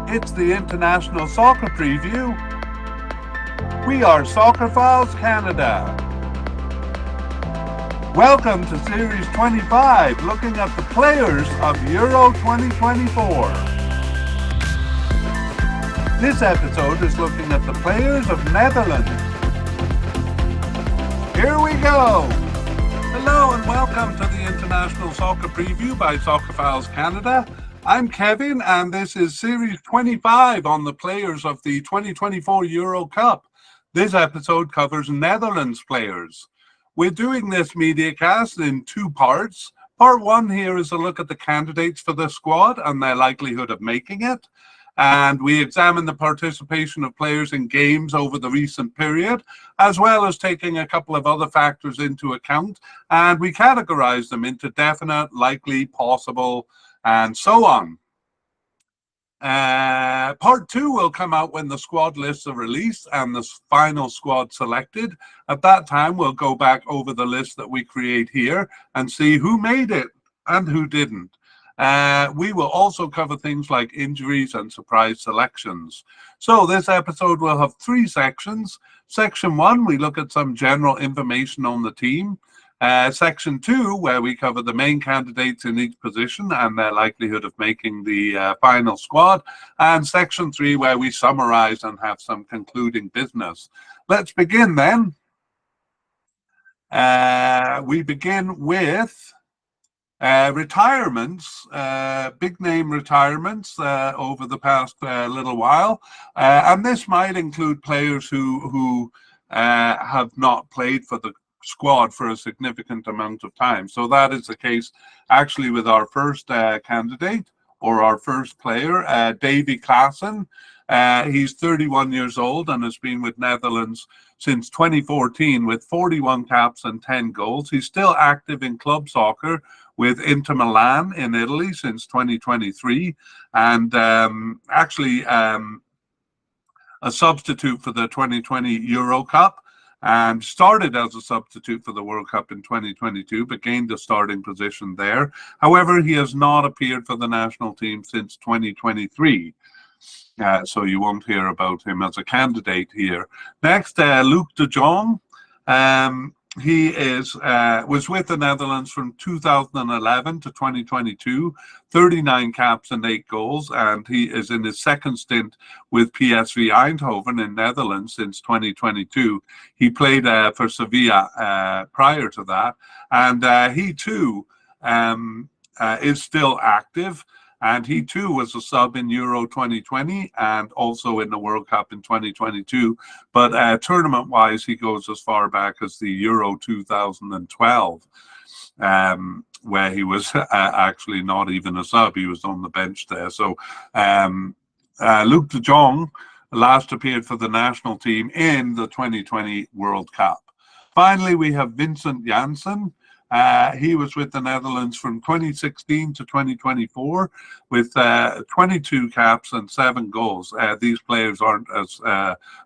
It's the International Soccer Preview. We are Soccerphiles Canada. Welcome to Series 25, looking at the players of Euro 2024. This episode is looking at the players of Netherlands. Here we go! Hello and welcome to the International Soccer Preview by Soccerphiles Canada. I'm Kevin and this is Series 25 on the players of the 2024 Euro Cup. This episode covers Netherlands players. We're doing this mediacast in two parts. Part one here is a look at the candidates for the squad and their likelihood of making it. And we examine the participation of players in games over the recent period, as well as taking a couple of other factors into account. And we categorize them into definite, likely, possible, and so on. Part two will come out when the squad lists are released and the final squad selected. At that time, we'll go back over the list that we create here and see who made it and who didn't. We will also cover things like injuries and surprise selections. So this episode will have three sections. Section one, we look at some general information on the team. Section two, where we cover the main candidates in each position and their likelihood of making the final squad. And section three, where we summarize and have some concluding business. Let's begin then. We begin with retirements, big name retirements over the past little while. And this might include players who have not played for the squad for a significant amount of time. So that is the case actually with our first candidate or our first player, Davy Klaassen. He's 31 years old and has been with Netherlands since 2014 with 41 caps and 10 goals. He's still active in club soccer with Inter Milan in Italy since 2023 and actually a substitute for the 2020 Euro Cup. And started as a substitute for the World Cup in 2022, but gained a starting position there. However, he has not appeared for the national team since 2023. So you won't hear about him as a candidate here. Next, Luc de Jong. He was with the Netherlands from 2011 to 2022, 39 caps and 8 goals, and he is in his second stint with PSV Eindhoven in Netherlands since 2022. He played for Sevilla prior to that, and he too is still active. And he too was a sub in Euro 2020 and also in the World Cup in 2022. But tournament-wise, he goes as far back as the Euro 2012, where he was actually not even a sub. He was on the bench there. So Luc de Jong last appeared for the national team in the 2020 World Cup. Finally, we have Vincent Janssen. He was with the Netherlands from 2016 to 2024 with 22 caps and 7 goals. These players aren't as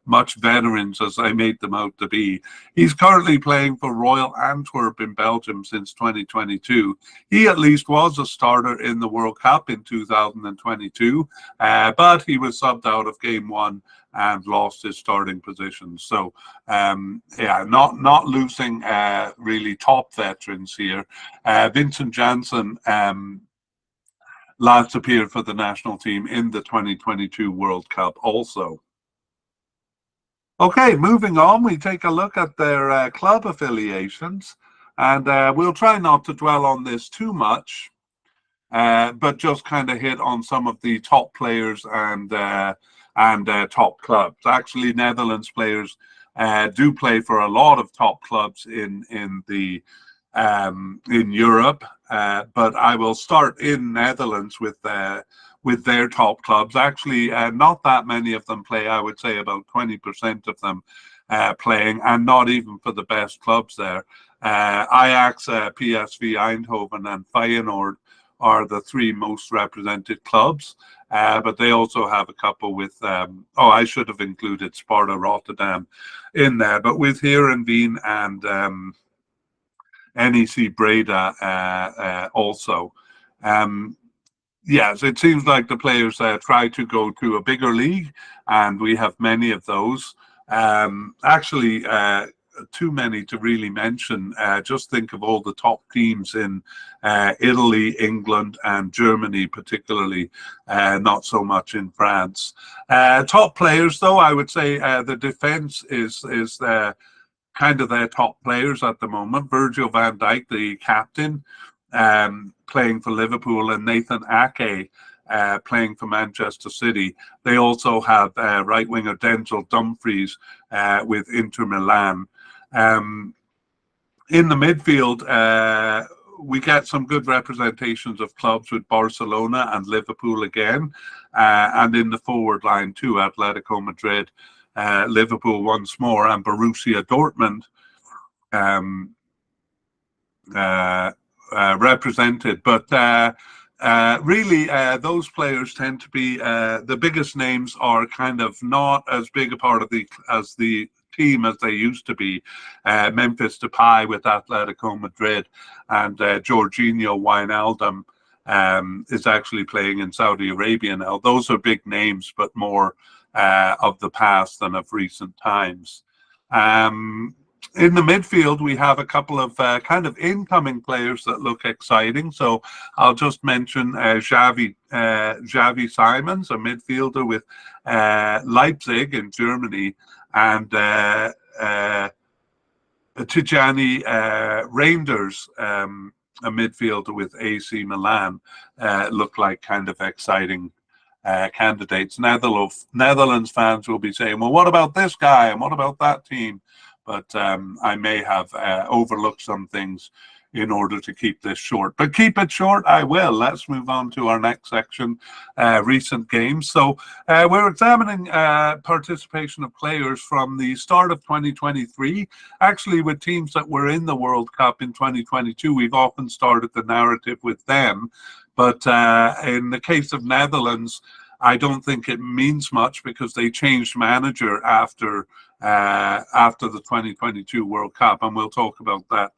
much veterans as I made them out to be. He's currently playing for Royal Antwerp in Belgium since 2022. He at least was a starter in the World Cup in 2022, but he was subbed out of game one and lost his starting position. So yeah, not losing really top veterans here. Vincent Janssen last appeared for the national team in the 2022 World Cup also. Okay, moving on, we take a look at their club affiliations, and we'll try not to dwell on this too much, but just kind of hit on some of the top players and top clubs. Actually, Netherlands players do play for a lot of top clubs in Europe, but I will start in Netherlands with their top clubs. Actually, not that many of them play. I would say about 20% of them playing, and not even for the best clubs there. Ajax, PSV Eindhoven, and Feyenoord are the three most represented clubs, but they also have a couple with, I should have included Sparta Rotterdam in there, but with Heerenveen and NEC Breda also. Yes, it seems like the players try to go to a bigger league, and we have many of those. Actually, too many to really mention. Just think of all the top teams in Italy, England, and Germany, particularly. Not so much in France. Top players, though, I would say the defense is kind of their top players at the moment. Virgil van Dijk, the captain, playing for Liverpool, and Nathan Ake playing for Manchester City. They also have right winger Denzel Dumfries with Inter Milan. In the midfield, we get some good representations of clubs with Barcelona and Liverpool again, and in the forward line too, Atletico Madrid, Liverpool once more, and Borussia Dortmund represented. But really, those players tend to be the biggest names are kind of not as big a part of the team as they used to be. Memphis Depay with Atletico Madrid, and Jorginho Wijnaldum is actually playing in Saudi Arabia now. Those are big names, but more of the past than of recent times. In the midfield, we have a couple of kind of incoming players that look exciting. So I'll just mention Xavi Simons, a midfielder with Leipzig in Germany, and Tijani Reinders, a midfielder with AC Milan, look like kind of exciting candidates. Netherlands fans will be saying, well, what about this guy and what about that team? But I may have overlooked some things in order to keep this short. But keep it short, I will. Let's move on to our next section, recent games. So we're examining participation of players from the start of 2023. Actually, with teams that were in the World Cup in 2022, we've often started the narrative with them. But in the case of Netherlands, I don't think it means much because they changed manager after the 2022 World Cup, and we'll talk about that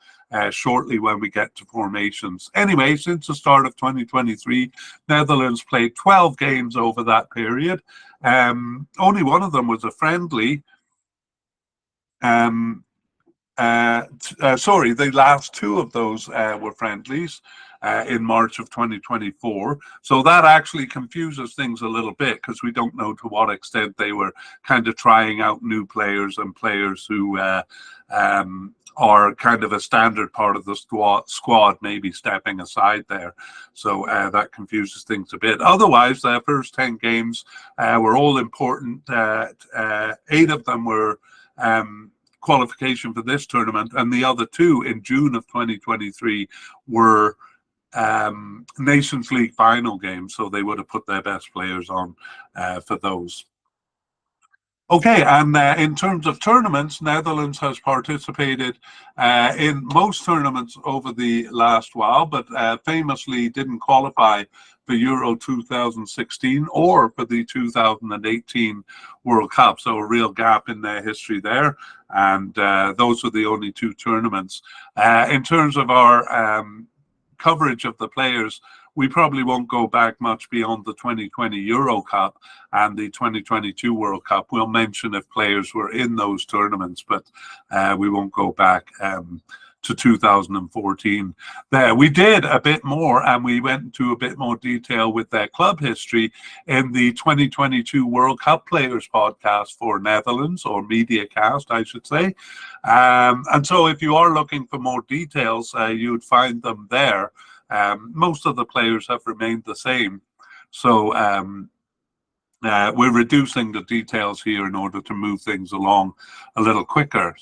shortly when we get to formations. Anyway, since the start of 2023, Netherlands played 12 games over that period. Only one of them was a friendly. Sorry, the last two of those were friendlies in March of 2024. So that actually confuses things a little bit because we don't know to what extent they were kind of trying out new players and players who are kind of a standard part of the squad, maybe stepping aside there. So that confuses things a bit. Otherwise, the first 10 games were all important. 8 of them were qualification for this tournament, and the other 2 in June of 2023 were Nations League final games, so they would have put their best players on for those. Okay, and in terms of tournaments, Netherlands has participated in most tournaments over the last while, but famously didn't qualify for Euro 2016 or for the 2018 World Cup. So a real gap in their history there. And those were the only 2 tournaments. In terms of our coverage of the players, we probably won't go back much beyond the 2020 Euro Cup and the 2022 World Cup. We'll mention if players were in those tournaments, but we won't go back to 2014. There, we did a bit more, and we went into a bit more detail with their club history in the 2022 World Cup Players podcast for Netherlands, or mediacast, I should say. And so if you are looking for more details, you'd find them there. Most of the players have remained the same. So we're reducing the details here in order to move things along a little quicker.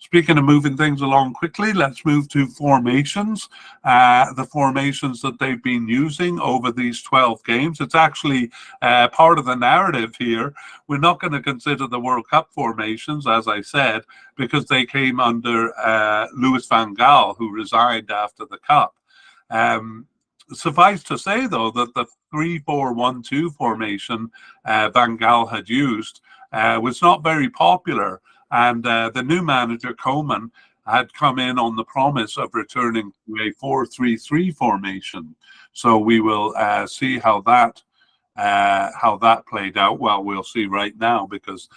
Speaking of moving things along quickly, let's move to formations. The formations that they've been using over these 12 games. It's actually part of the narrative here. We're not going to consider the World Cup formations, as I said, because they came under Louis van Gaal, who resigned after the Cup. Suffice to say, though, that the 3-4-1-2 formation Van Gaal had used was not very popular, and the new manager, Koeman, had come in on the promise of returning to a 4-3-3 formation. So we will see how that played out. Well, we'll see right now, because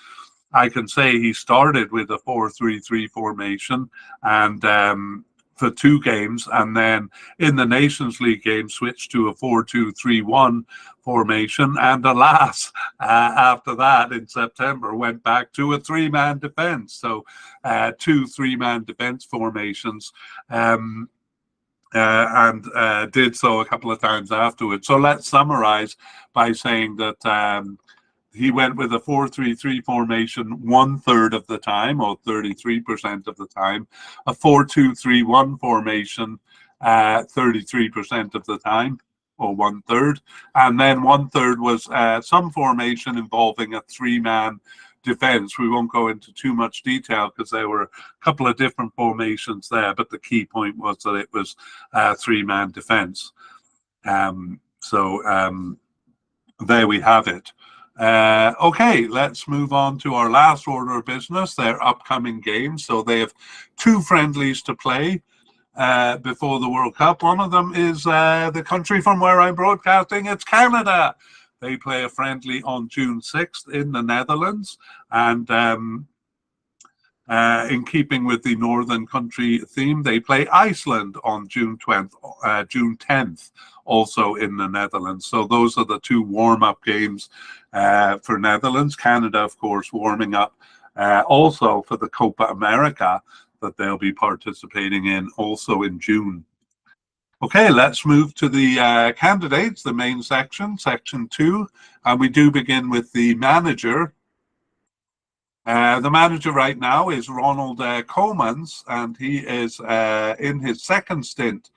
I can say he started with a 4-3-3 formation, and for 2 games, and then in the Nations League game switched to a 4-2-3-1 formation, and alas, after that in September went back to a 3-man defense. So 2 3-man defense formations. And did so a couple of times afterwards. So let's summarize by saying that he went with a 4-3-3 formation 1/3 of the time, or 33% of the time, a 4-2-3-1 formation 33% of the time, or 1/3, and then 1/3 was some formation involving a 3-man defense. We won't go into too much detail because there were a couple of different formations there, but the key point was that it was a 3-man defense. So there we have it. Okay, let's move on to our last order of business, their upcoming games. So they have 2 friendlies to play before the World Cup. One of them is the country from where I'm broadcasting. It's Canada. They play a friendly on June 6th in the Netherlands, and in keeping with the Northern Country theme, they play Iceland on June 10th, also in the Netherlands. So those are the 2 warm-up games for Netherlands. Canada, of course, warming up also for the Copa America that they'll be participating in also in June. Okay, let's move to the candidates, the main section, section 2, and we do begin with the manager. The manager right now is Ronald Koemans, and he is in his 2nd stint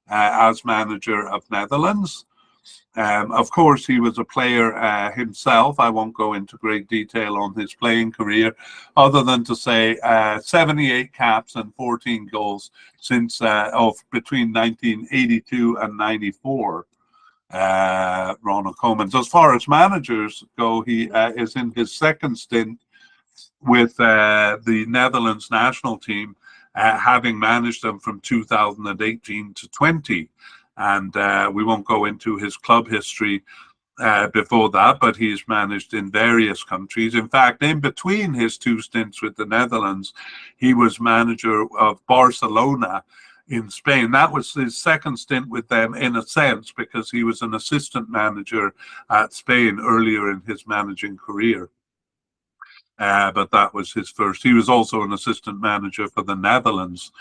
as manager of Netherlands. Of course, he was a player himself. I won't go into great detail on his playing career, other than to say 78 caps and 14 goals since between 1982 and 94. Ronald Koemans. As far as managers go, he is in his 2nd stint with the Netherlands national team, having managed them from 2018 to 20. And we won't go into his club history before that, but he's managed in various countries. In fact, in between his 2 stints with the Netherlands, he was manager of Barcelona in Spain. That was his 2nd stint with them, in a sense, because he was an assistant manager at Spain earlier in his managing career. But that was his first. He was also an assistant manager for the Netherlands,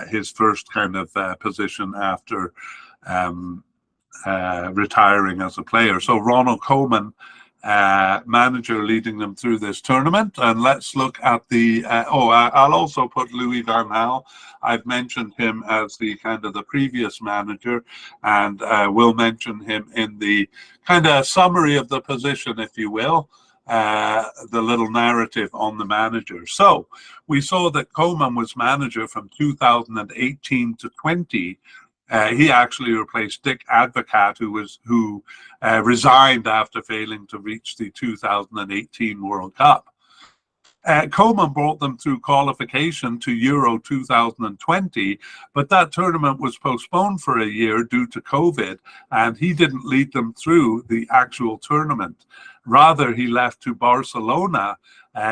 his first kind of position after retiring as a player. So Ronald Koeman, manager, leading them through this tournament. And let's look at the I'll also put Louis van Gaal. I've mentioned him as the kind of the previous manager, and we'll mention him in the kind of summary of the position, if you will. The little narrative on the manager. So we saw that Koeman was manager from 2018 to 20. He actually replaced Dick Advocaat, who resigned after failing to reach the 2018 World Cup. Koeman brought them through qualification to Euro 2020, but that tournament was postponed for a year due to COVID, and he didn't lead them through the actual tournament. Rather, he left to Barcelona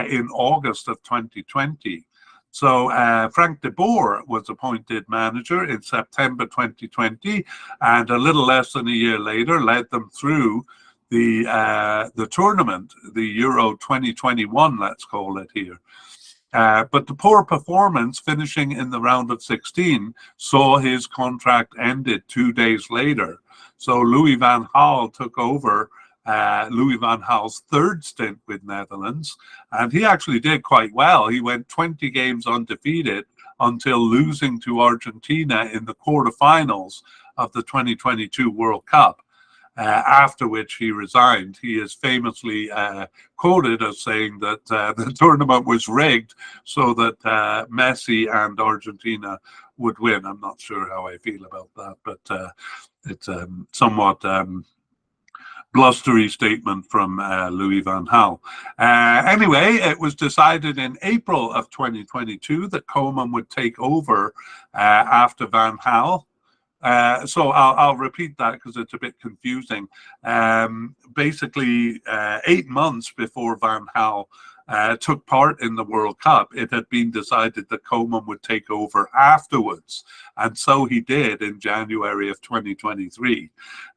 in August of 2020. So Frank de Boer was appointed manager in September 2020, and a little less than a year later led them through the tournament, the Euro 2021, let's call it here. But the poor performance, finishing in the round of 16, saw his contract ended 2 days later. So Louis van Gaal took over Louis van Gaal's 3rd stint with Netherlands, and he actually did quite well. He went 20 games undefeated until losing to Argentina in the quarterfinals of the 2022 World Cup. After which he resigned. He is famously quoted as saying that the tournament was rigged so that Messi and Argentina would win. I'm not sure how I feel about that, but it's somewhat blustery statement from Louis van Gaal. Anyway, it was decided in April of 2022 that Koeman would take over after Van Gaal. So I'll repeat that because it's a bit confusing. Basically, 8 months before Van Gaal took part in the World Cup, it had been decided that Koeman would take over afterwards. And so he did in January of 2023.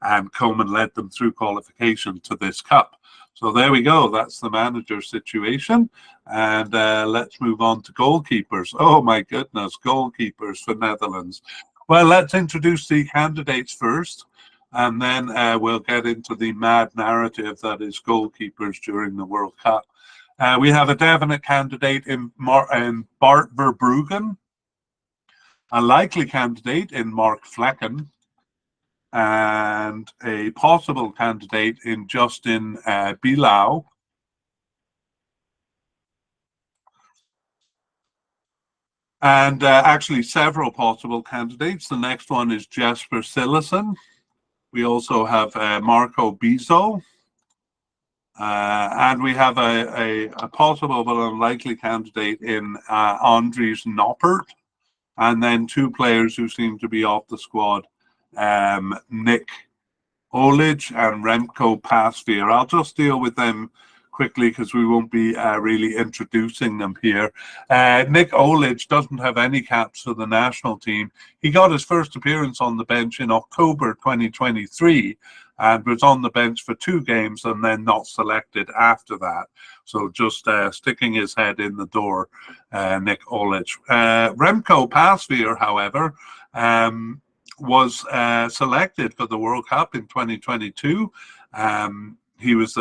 And Koeman led them through qualification to this cup. So there we go. That's the manager situation. And let's move on to goalkeepers. Oh, my goodness, goalkeepers for Netherlands. Well, let's introduce the candidates first, and then we'll get into the mad narrative that is goalkeepers during the World Cup. We have a definite candidate in Bart Verbruggen, a likely candidate in Mark Flekken, and a possible candidate in Justin Bilau. And actually several possible candidates. The next one is Jesper Cillessen. We also have Marco Bizzo. And we have a possible but unlikely candidate in Andries Noppert. And then two players who seem to be off the squad, Nick Olic and Remco Pasveer. I'll just deal with them quickly because we won't be really introducing them here. Nick Olic doesn't have any caps for the national team. He got his first appearance on the bench in October 2023 and was on the bench for 2 games and then not selected after that. So just sticking his head in the door, Nick Olic. Remco Pasveer, however, was selected for the World Cup in 2022. He was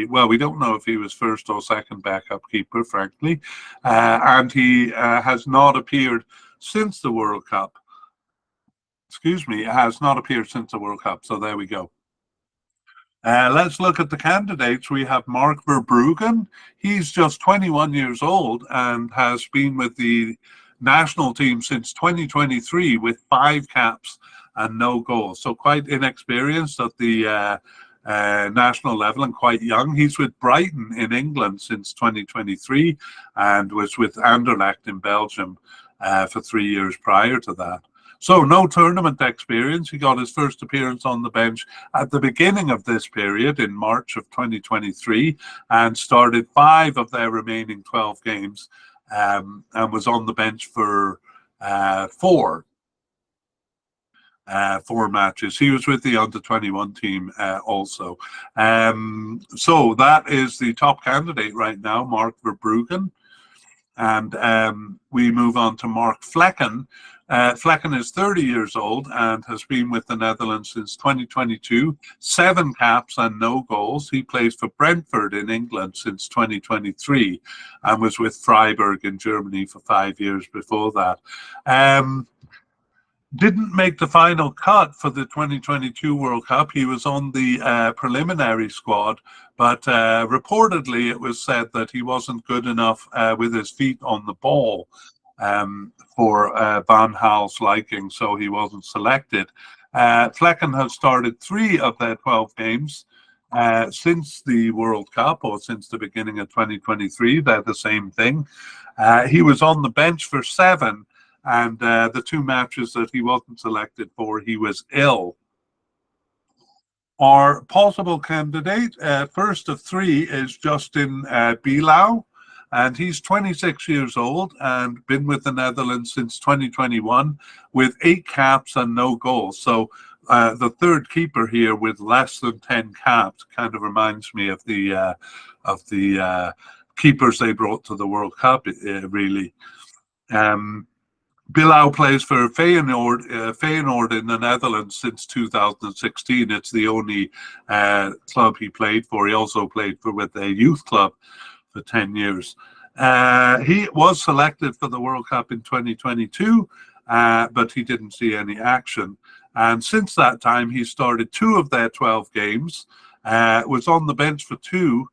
well, we don't know if he was first or second backup keeper, frankly. And he has not appeared since the World Cup. Excuse me, has not appeared since the World Cup. So there we go. Let's look at the candidates. We have Mark Verbruggen. He's just 21 years old and has been with the national team since 2023 with 5 caps and no goals. So quite inexperienced at the national level and quite young. He's with Brighton in England since 2023 and was with Anderlecht in Belgium for 3 years prior to that. So no tournament experience. He got his first appearance on the bench at the beginning of this period in March of 2023 and started 5 of their remaining 12 games and was on the bench for 4 matches. He was with the under-21 team also. So that is the top candidate right now, Mark Verbruggen. And we move on to Mark Flekken. Flekken is 30 years old and has been with the Netherlands since 2022, 7 caps and no goals. He plays for Brentford in England since 2023 and was with Freiburg in Germany for 5 years before that. Didn't make the final cut for the 2022 World Cup. He was on the preliminary squad, but reportedly it was said that he wasn't good enough with his feet on the ball for Van Gaal's liking, so he wasn't selected. Flekken has started 3 of their 12 games since the World Cup or since the beginning of 2023. They're the same thing. He was on the bench for 7. And the 2 matches that he wasn't selected for, he was ill. Our possible candidate, first of 3, is Justin Bilau. And he's 26 years old and been with the Netherlands since 2021 with 8 caps and no goals. So the third keeper here with less than 10 caps kind of reminds me of the keepers they brought to the World Cup, really. Bilau plays for Feyenoord in the Netherlands since 2016. It's the only club he played for. He also played with a youth club for 10 years. He was selected for the World Cup in 2022, but he didn't see any action. And since that time, he started 2 of their 12 games, was on the bench for 2,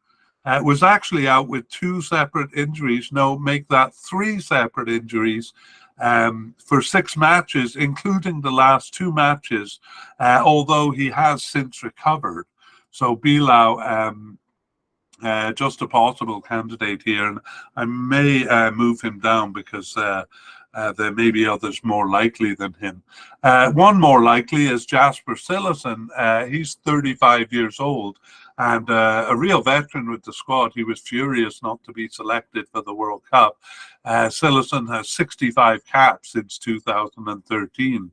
was actually out with 2 separate injuries. No, make that 3 separate injuries. For 6 matches, including the last 2 matches, although he has since recovered. So Bilau, just a possible candidate here, and I may move him down because there may be others more likely than him. One more likely is Jasper Cillessen. He's 35 years old and a real veteran with the squad. He was furious not to be selected for the World Cup. Cillessen has 65 caps since 2013.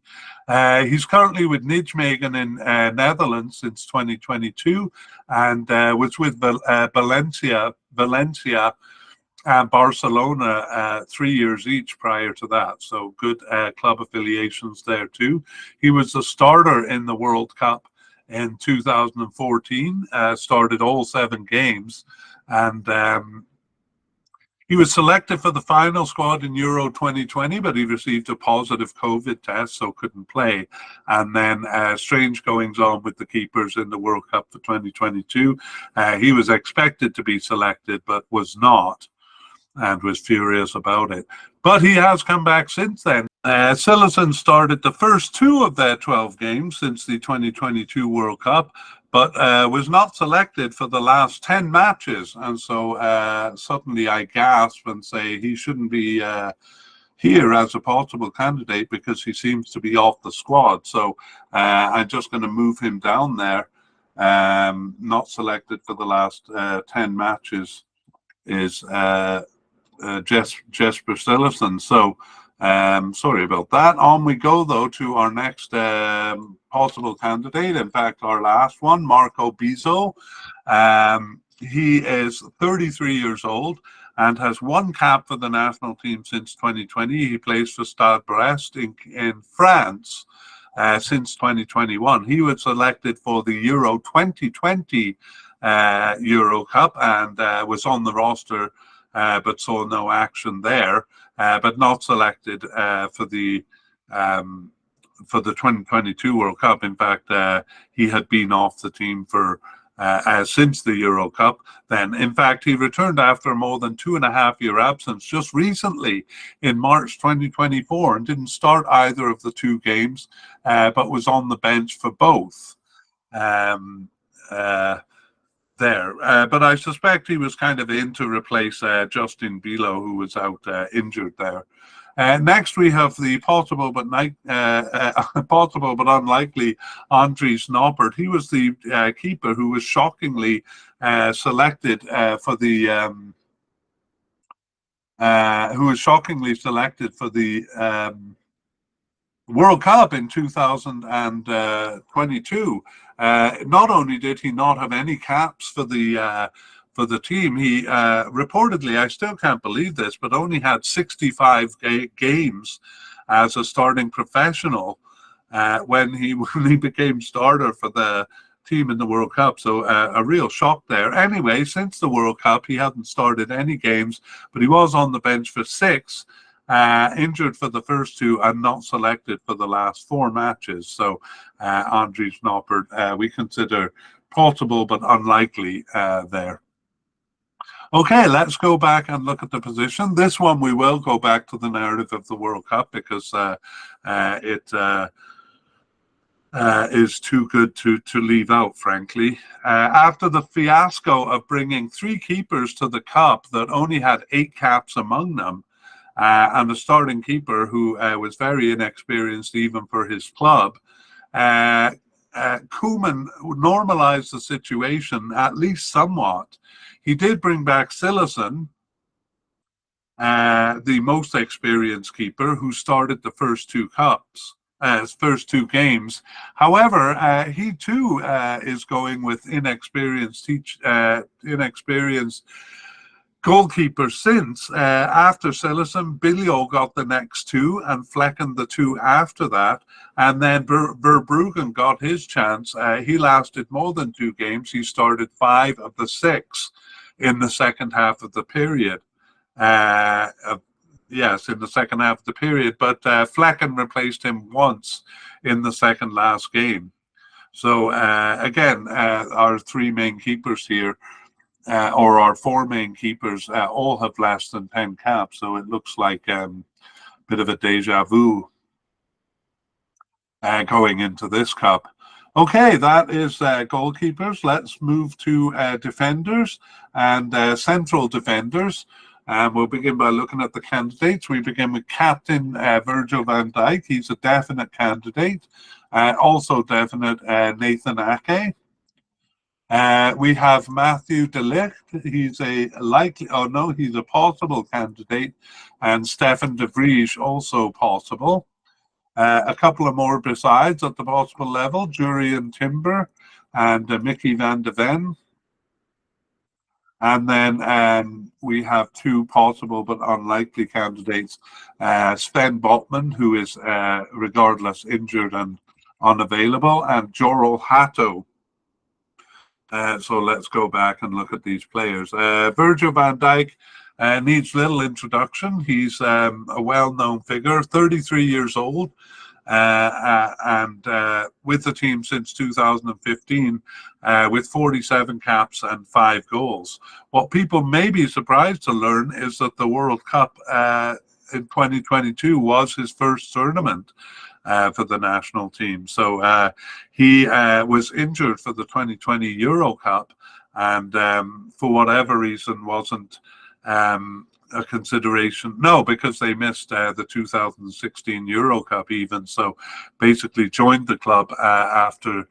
He's currently with Nijmegen in Netherlands since 2022 and was with Valencia and Barcelona 3 years each prior to that. So good club affiliations there too. He was the starter in the World Cup in 2014, started all 7 games, and he was selected for the final squad in Euro 2020, but he received a positive COVID test, so couldn't play. And then strange goings on with the keepers in the World Cup for 2022. He was expected to be selected, but was not, and was furious about it. But he has come back since then. Cillessen started the first 2 of their 12 games since the 2022 World Cup, but was not selected for the last 10 matches. And so suddenly I gasp and say he shouldn't be here as a possible candidate because he seems to be off the squad. So I'm just going to move him down there. Not selected for the last 10 matches is Jesper Cillessen. So sorry about that. On we go though to our next possible candidate, in fact our last one, Marco Bizzo. He is 33 years old and has 1 cap for the national team since 2020. He plays for Stade Brest in France since 2021. He was selected for the Euro 2020 Euro Cup and was on the roster but saw no action there, but not selected for the 2022 World Cup. In fact, he had been off the team for since the Euro Cup. Then, in fact, he returned after more than 2.5-year absence just recently in March 2024 and didn't start either of the 2 games, but was on the bench for both. But I suspect he was kind of in to replace Justin Bilo, who was out injured there. Next, we have the possible but unlikely Andries Noppert. He was the keeper who was shockingly selected for the World Cup in 2022. Not only did he not have any caps for the team, he reportedly, I still can't believe this, but only had 65 games as a starting professional when he became starter for the team in the World Cup. So a real shock there. Anyway, since the World Cup, he hadn't started any games, but he was on the bench for 6. Injured for the first 2 and not selected for the last 4 matches. So Andries Noppert, we consider possible but unlikely there. Okay, let's go back and look at the position. This one we will go back to the narrative of the World Cup because it is too good to leave out, frankly. After the fiasco of bringing 3 keepers to the Cup that only had 8 caps among them, and a starting keeper who was very inexperienced even for his club, Koeman normalized the situation at least somewhat. He did bring back Cillessen, the most experienced keeper, who started the first 2 games. However, he too is going with inexperienced goalkeeper since. After Cillessen, Bilio got the next 2 and Flecken the 2 after that, and then Verbruggen got his chance. He lasted more than 2 games. He started 5 of the 6 in the second half of the period. Yes, in the second half of the period, but Flecken replaced him once in the second last game. So again, our 3 main keepers here, or our 4 main keepers, all have less than 10 caps. So it looks like a bit of a deja vu going into this cup. Okay, that is goalkeepers. Let's move to defenders and central defenders. We'll begin by looking at the candidates. We begin with Captain Virgil van Dijk. He's a definite candidate. Also definite, Nathan Ake. We have Matthew de Ligt. He's he's a possible candidate. And Stefan de Vries, also possible. A couple of more besides at the possible level, Jurien Timber and Mickey van de Ven. And then we have two possible but unlikely candidates, Sven Botman, who is regardless injured and unavailable, and Jorel Hato. So let's go back and look at these players. Virgil van Dijk needs little introduction. He's a well-known figure, 33 years old, and with the team since 2015, with 47 caps and 5 goals. What people may be surprised to learn is that the World Cup in 2022 was his first tournament for the national team. So he was injured for the 2020 Euro Cup, and for whatever reason wasn't a consideration. No, because they missed the 2016 Euro Cup even. So basically joined the club after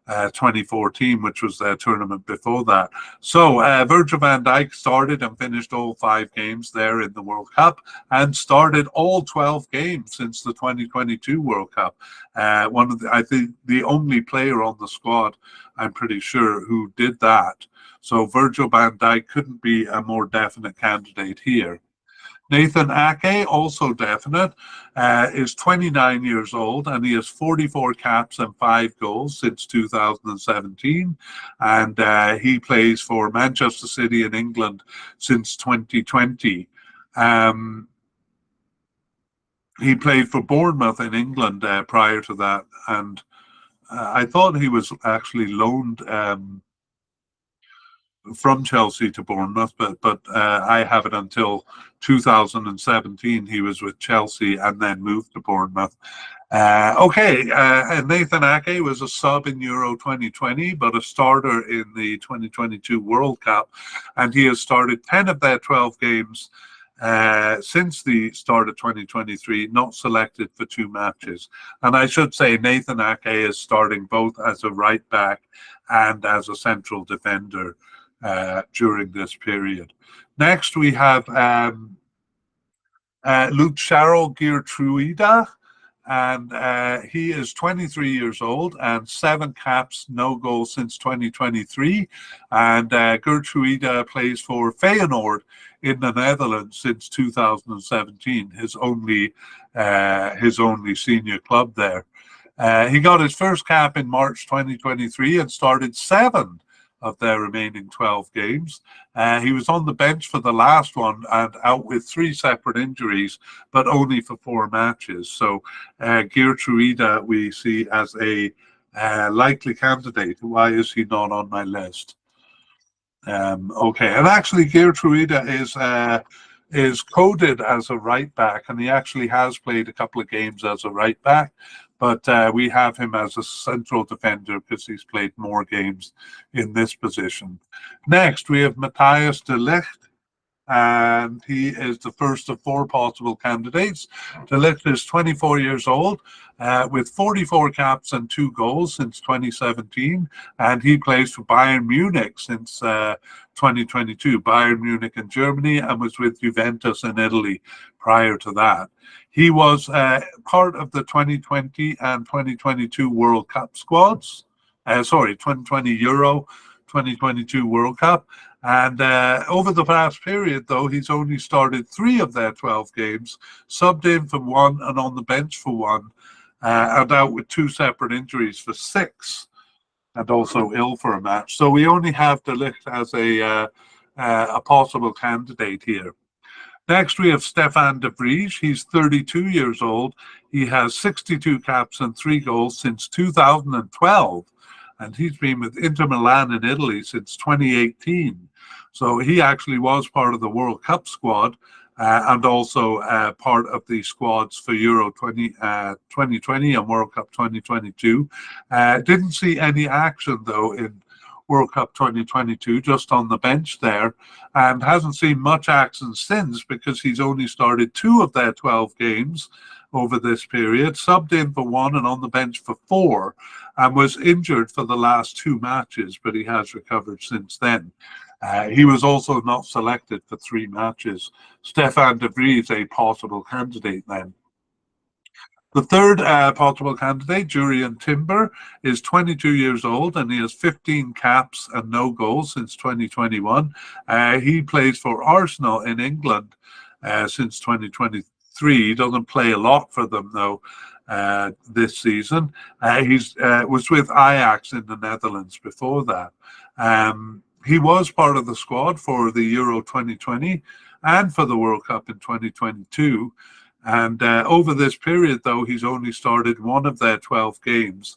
2014, which was their tournament before that. So Virgil van Dijk started and finished all 5 games there in the World Cup, and started all 12 games since the 2022 World Cup. I think the only player on the squad, I'm pretty sure, who did that. So Virgil van Dijk couldn't be a more definite candidate here. Nathan Ake, also definite, is 29 years old, and he has 44 caps and 5 goals since 2017. And he plays for Manchester City in England since 2020. He played for Bournemouth in England prior to that, and I thought he was actually loaned from Chelsea to Bournemouth, but I have it until 2017 he was with Chelsea and then moved to Bournemouth. Nathan Ake was a sub in Euro 2020, but a starter in the 2022 World Cup, and he has started 10 of their 12 games since the start of 2023, not selected for 2 matches. And I should say Nathan Ake is starting both as a right back and as a central defender during this period. Next, we have Luciano Geertruida, and he is 23 years old and 7 caps, no goals since 2023. And Geertruida plays for Feyenoord in the Netherlands since 2017, his only senior club there. He got his first cap in March 2023 and started 7 of their remaining 12 games. He was on the bench for the last one and out with 3 separate injuries, but only for 4 matches. So Geertruida we see as a likely candidate. Why is he not on my list? Okay, and actually Geertruida is coded as a right back, and he actually has played a couple of games as a right back, but we have him as a central defender because he's played more games in this position. Next, we have Matthias de Ligt, and he is the first of 4 possible candidates. De Ligt is 24 years old, with 44 caps and 2 goals since 2017, and he plays for Bayern Munich since 2022, Bayern Munich in Germany, and was with Juventus in Italy prior to that. He was part of the 2020 and 2022 World Cup squads. 2020 Euro, 2022 World Cup. And over the past period, though, he's only started 3 of their 12 games, subbed in for 1 and on the bench for 1, and out with 2 separate injuries for 6, and also ill for a match. So we only have De Ligt as a possible candidate here. Next, we have Stefan de Vries. He's 32 years old. He has 62 caps and 3 goals since 2012. And he's been with Inter Milan in Italy since 2018. So he actually was part of the World Cup squad and also part of the squads for Euro 2020 and World Cup 2022. Didn't see any action, though, in World Cup 2022, just on the bench there, and hasn't seen much action since because he's only started 2 of their 12 games over this period, subbed in for 1 and on the bench for 4, and was injured for the last 2 matches, but he has recovered since then. He was also not selected for 3 matches. Stefan de Vries, a possible candidate then. The third possible candidate, Jurrien Timber, is 22 years old and he has 15 caps and no goals since 2021. He plays for Arsenal in England since 2023. He doesn't play a lot for them though this season. He was with Ajax in the Netherlands before that. He was part of the squad for the Euro 2020 and for the World Cup in 2022. And over this period, though, he's only started 1 of their 12 games.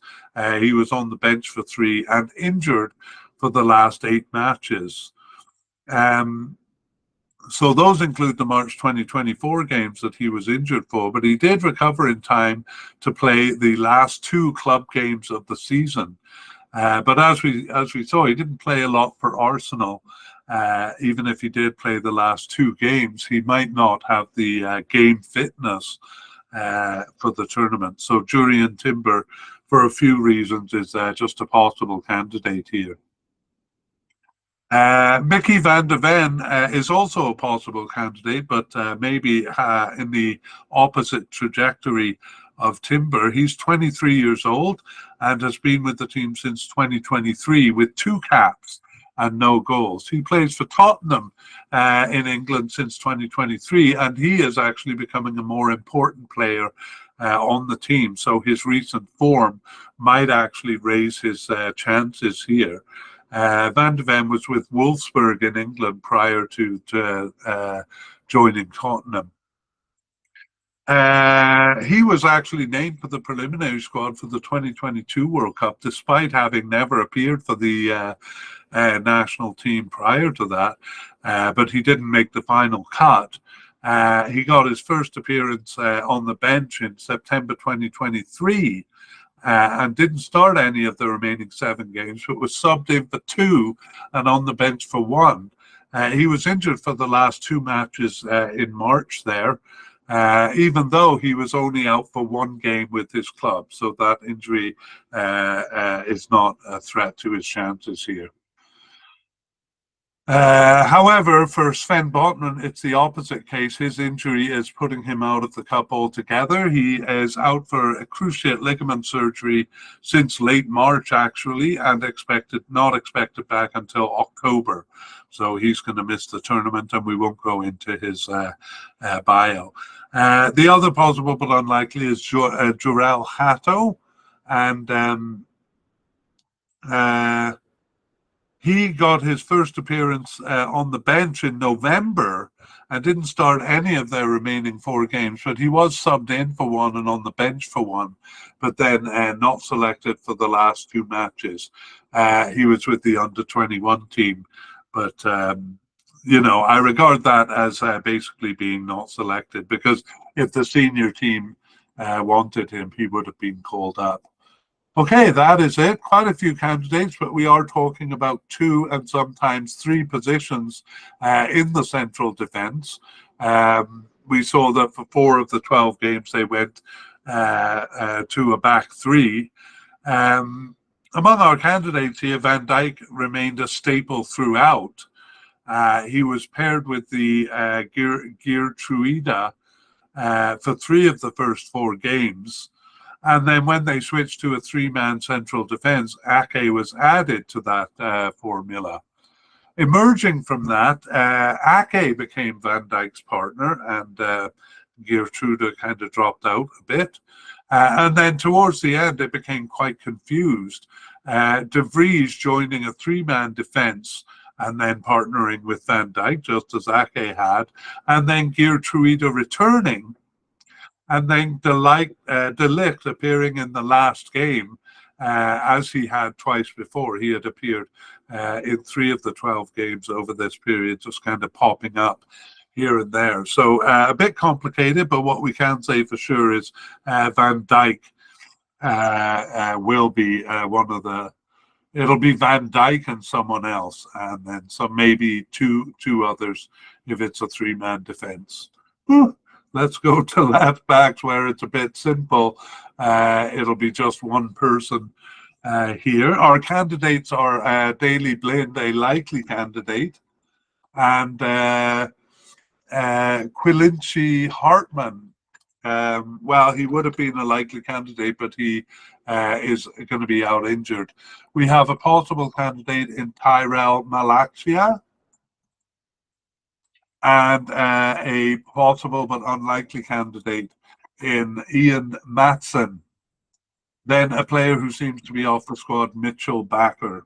He was on the bench for 3 and injured for the last 8 matches. So those include the March 2024 games that he was injured for, but he did recover in time to play the last 2 club games of the season. But as we saw, he didn't play a lot for Arsenal. Even if he did play the last 2 games, he might not have the game fitness for the tournament. So Jurrien Timber, for a few reasons, is just a possible candidate here. Mickey van de Ven is also a possible candidate, but maybe in the opposite trajectory of Timber. He's 23 years old and has been with the team since 2023 with 2 caps and no goals. He plays for Tottenham in England since 2023, and he is actually becoming a more important player on the team. So his recent form might actually raise his chances here. Van de Ven was with Wolfsburg in England prior to joining Tottenham. He was actually named for the preliminary squad for the 2022 World Cup, despite having never appeared for the national team prior to that, but he didn't make the final cut. He got his first appearance on the bench in September 2023 and didn't start any of the remaining 7 games, but was subbed in for 2 and on the bench for 1. He was injured for the last 2 matches in March there, even though he was only out for 1 game with his club. So that injury is not a threat to his chances here. However, for Sven Botman, it's the opposite case. His injury is putting him out of the cup altogether. He is out for a cruciate ligament surgery since late March, actually, and not expected back until October. So he's going to miss the tournament, and we won't go into his bio. The other possible but unlikely is Jurel Hato, and he got his first appearance on the bench in November and didn't start any of their remaining 4 games, but he was subbed in for 1 and on the bench for 1, but then not selected for the last 2 matches. He was with the under-21 team, but I regard that as basically being not selected, because if the senior team wanted him, he would have been called up. Okay, that is it. Quite a few candidates, but we are talking about 2 and sometimes 3 positions in the central defence. We saw that for 4 of the 12 games they went to a back 3. Among our candidates here, Van Dijk remained a staple throughout. He was paired with the Geertruida for 3 of the first 4 games. And then when they switched to a 3-man central defence, Ake was added to that formula. Emerging from that, Ake became Van Dijk's partner, and Geertruida kind of dropped out a bit. And then towards the end, it became quite confused. De Vries joining a 3-man defence and then partnering with Van Dijk, just as Ake had, and then Geertruida returning, and then De Ligt appearing in the last game, as he had twice before. He had appeared in 3 of the 12 games over this period, just kind of popping up here and there. So a bit complicated, but what we can say for sure is Van Dijk will be one of the It'll be Van Dijk and someone else, and then some maybe two others if it's a three-man defense. Let's go to left backs where it's a bit simple. It'll be just one person here. Our candidates are Daley Blind, a likely candidate, and Quilinci Hartman. Well, he would have been a likely candidate, but he is going to be out injured. We have a possible candidate in Tyrell Malacia and a possible but unlikely candidate in Ian Matson. Then a player who seems to be off the squad, Mitchell Backer.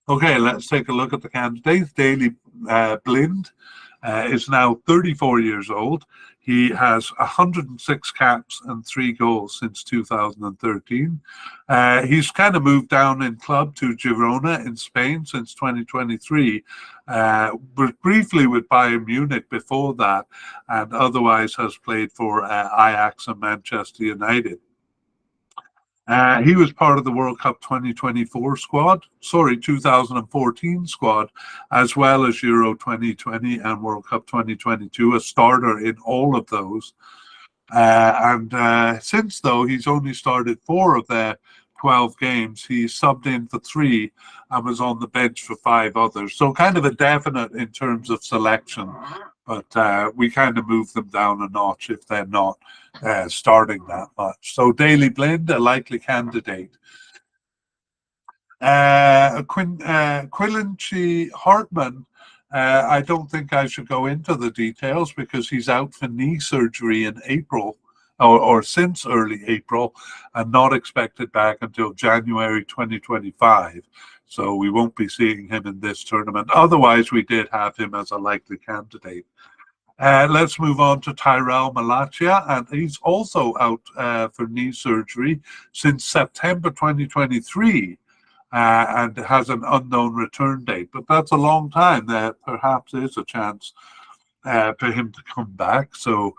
Okay, let's take a look at the candidates. Daley Blind is now 34 years old. He has 106 caps and 3 goals since 2013. He's kind of moved down in club to Girona in Spain since 2023, but briefly with Bayern Munich before that, and otherwise has played for Ajax and Manchester United. He was part of the World Cup 2024 squad, 2014 squad, as well as Euro 2020 and World Cup 2022, a starter in all of those. And since, though, he's only started 4 of their 12 games, he subbed in for 3 and was on the bench for 5 others. So kind of a definite in terms of selection, but we kind of move them down a notch if they're not starting that much. So Daley Blind, a likely candidate. Quilinci Hartman, I don't think I should go into the details because he's out for knee surgery in April, or since early April, and not expected back until January 2025. So we won't be seeing him in this tournament. Otherwise, we did have him as a likely candidate. Let's move on to Tyrell Malacia, and he's also out for knee surgery since September 2023 and has an unknown return date. But that's a long time. There perhaps is a chance for him to come back. So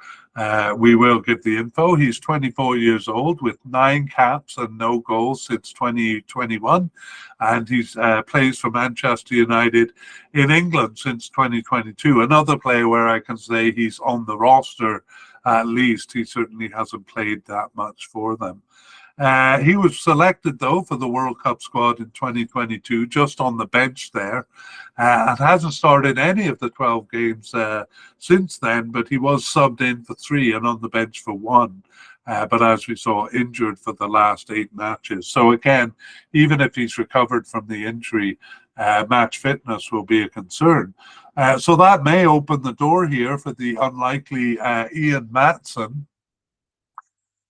we will give the info. He's 24 years old with 9 caps and no goals since 2021. And he's plays for Manchester United in England since 2022. Another player where I can say he's on the roster at least. He certainly hasn't played that much for them. He was selected, though, for the World Cup squad in 2022, just on the bench there, and hasn't started any of the 12 games since then, but he was subbed in for 3 and on the bench for 1. But as we saw, injured for the last 8 matches. So again, even if he's recovered from the injury, match fitness will be a concern. So that may open the door here for the unlikely Ian Matson.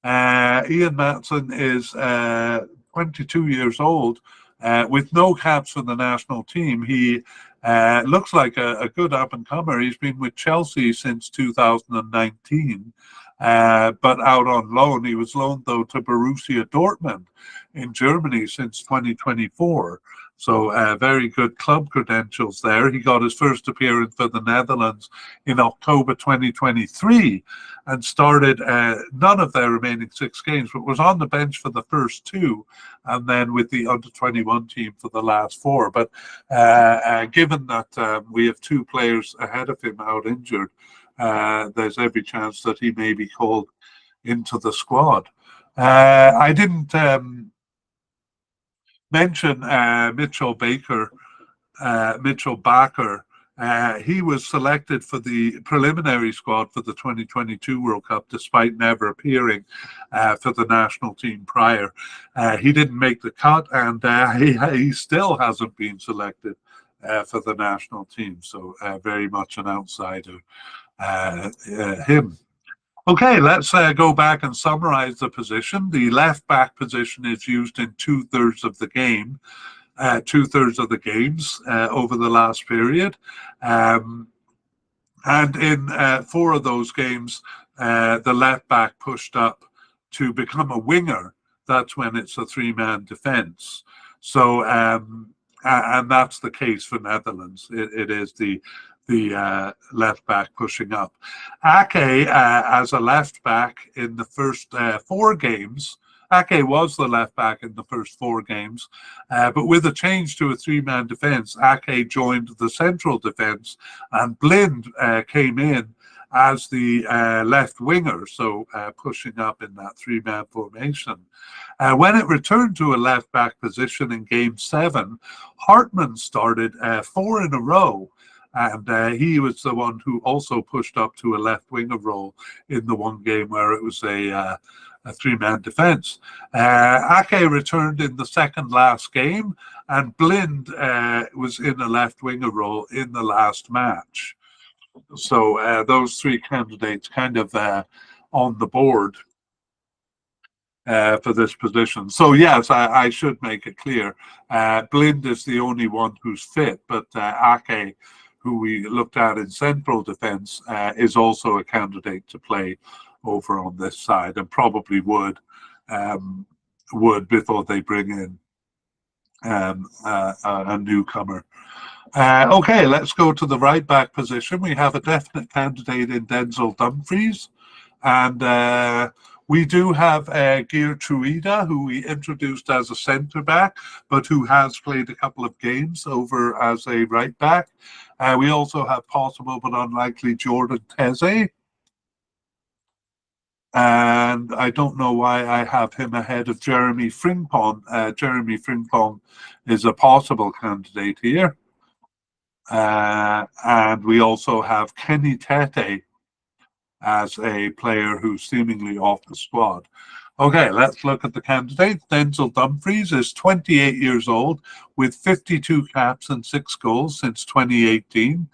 Ian Matson is 22 years old with no caps for the national team. He looks like a good up-and-comer. He's been with Chelsea since 2019, but out on loan. He was loaned, though, to Borussia Dortmund in Germany since 2024. So very good club credentials there. He got his first appearance for the Netherlands in October 2023 and started none of their remaining 6 games, but was on the bench for the first 2 and then with the under-21 team for the last 4. But given that we have 2 players ahead of him out injured, there's every chance that he may be called into the squad. I didn't mention Mitchell Baker. He was selected for the preliminary squad for the 2022 World Cup, despite never appearing for the national team prior. He didn't make the cut, and he still hasn't been selected for the national team. So very much an outsider, him. Okay, let's go back and summarize the position. The left back position is used in 2/3 of the game, 2/3 of the games over the last period. And in 4 of those games, the left back pushed up to become a winger. That's when it's a 3-man defense. So, and that's the case for Netherlands. It is the left back pushing up. Ake as a left back in the first 4 games, Ake was the left back in the first 4 games, but with a change to a 3-man defence, Ake joined the central defence, and Blind came in as the left winger, so pushing up in that 3-man formation. When it returned to a left back position in Game 7, Hartman started 4 in a row, and he was the one who also pushed up to a left winger role in the one game where it was a 3-man defence. Ake returned in the second last game, and Blind was in a left winger role in the last match. So those 3 candidates kind of on the board for this position. So yes, I should make it clear. Blind is the only one who's fit, but Ake, who we looked at in central defence, is also a candidate to play over on this side, and probably would before they bring in a newcomer. Okay, let's go to the right back position. We have a definite candidate in Denzel Dumfries, and we do have Geir Truida, who we introduced as a centre back, but who has played a couple of games over as a right back. We also have possible but unlikely Jordan Teze. And I don't know why I have him ahead of Jeremy Frimpong. Jeremy Frimpong is a possible candidate here. And we also have Kenny Tete as a player who's seemingly off the squad. Okay, let's look at the candidates. Denzel Dumfries is 28 years old with 52 caps and 6 goals since 2018.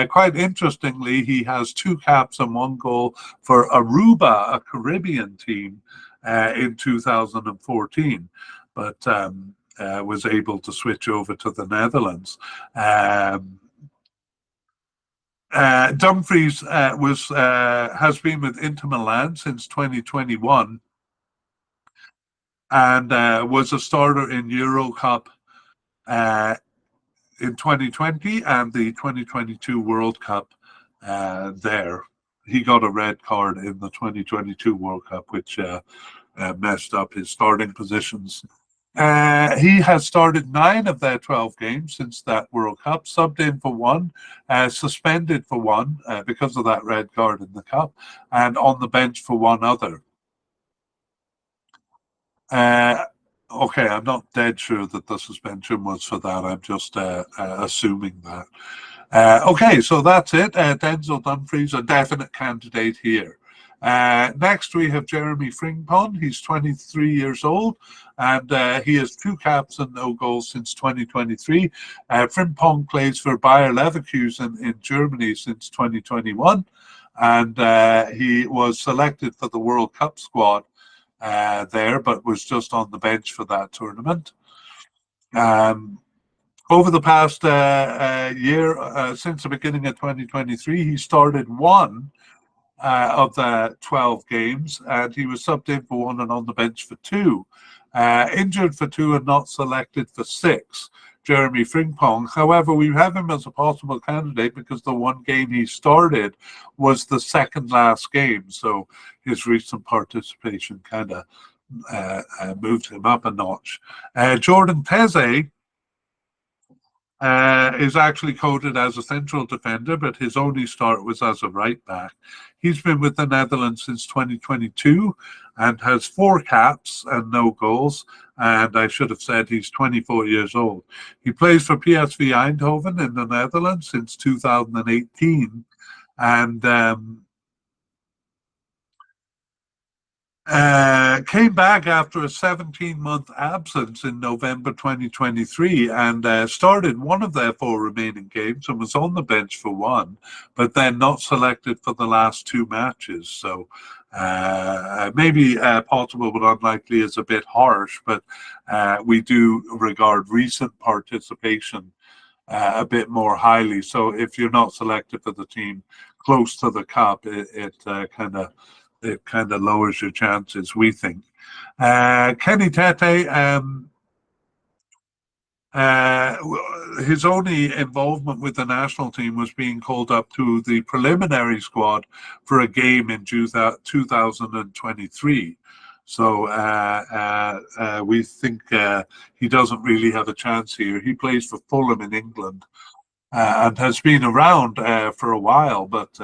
Quite interestingly, he has 2 caps and 1 goal for Aruba, a Caribbean team, in 2014, but was able to switch over to the Netherlands. Dumfries has been with Inter Milan since 2021, and was a starter in Euro Cup in 2020 and the 2022 World Cup there. He got a red card in the 2022 World Cup, which messed up his starting positions. He has started 9 of their 12 games since that World Cup, subbed in for 1, suspended for 1 because of that red card in the Cup, and on the bench for 1 other. Okay, I'm not dead sure that the suspension was for that. I'm just assuming that. Okay, so that's it. Denzel Dumfries, a definite candidate here. Next, we have Jeremy Frimpong. He's 23 years old, and he has 2 caps and no goals since 2023. Frimpong plays for Bayer Leverkusen in Germany since 2021, and he was selected for the World Cup squad there, but was just on the bench for that tournament. Over the past year, since the beginning of 2023, he started 1 of the 12 games, and he was subbed in for 1 and on the bench for 2. Injured for 2 and not selected for 6. Jeremy Frimpong. However, we have him as a possible candidate because the 1 game he started was the second last game, so his recent participation kind of moved him up a notch. Jordan Teze is actually coded as a central defender, but his only start was as a right back. He's been with the Netherlands since 2022 and has 4 caps and no goals. And I should have said he's 24 years old. He plays for PSV Eindhoven in the Netherlands since 2018, and came back after a 17-month absence in November 2023 and started 1 of their 4 remaining games and was on the bench for 1, but then not selected for the last 2 matches. So maybe possible but unlikely is a bit harsh, but we do regard recent participation a bit more highly. So if you're not selected for the team close to the cup, it kind of lowers your chances, we think. Kenny Tete, his only involvement with the national team was being called up to the preliminary squad for a game in 2023. So we think he doesn't really have a chance here. He plays for Fulham in England and has been around for a while, but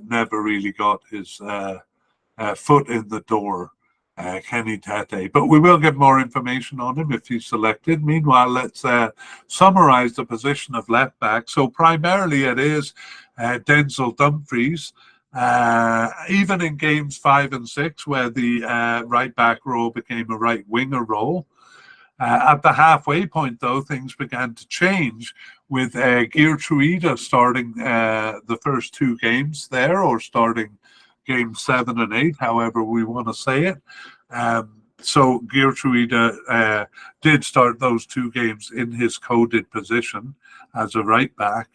never really got his foot in the door. Kenny Tate. But we will get more information on him if he's selected. Meanwhile, let's summarize the position of left back. So primarily it is Denzel Dumfries. Even in games 5 and 6, where the right back role became a right winger role. At the halfway point, though, things began to change with Geertruida starting the first 2 games there, or starting game 7 and 8, however we want to say it. So Geertruida did start those 2 games in his coded position as a right back.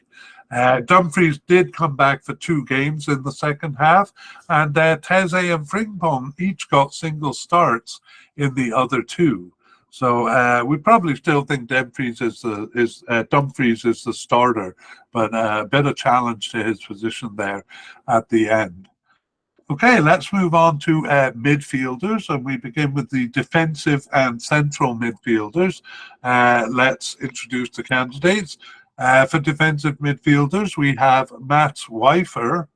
Dumfries did come back for 2 games in the second half, and Teze and Frimpong each got single starts in the other 2. So we probably still think Dumfries is the starter, but a bit of challenge to his position there at the end. Okay, let's move on to midfielders, and we begin with the defensive and central midfielders. Let's introduce the candidates. For defensive midfielders, we have Mats Wifer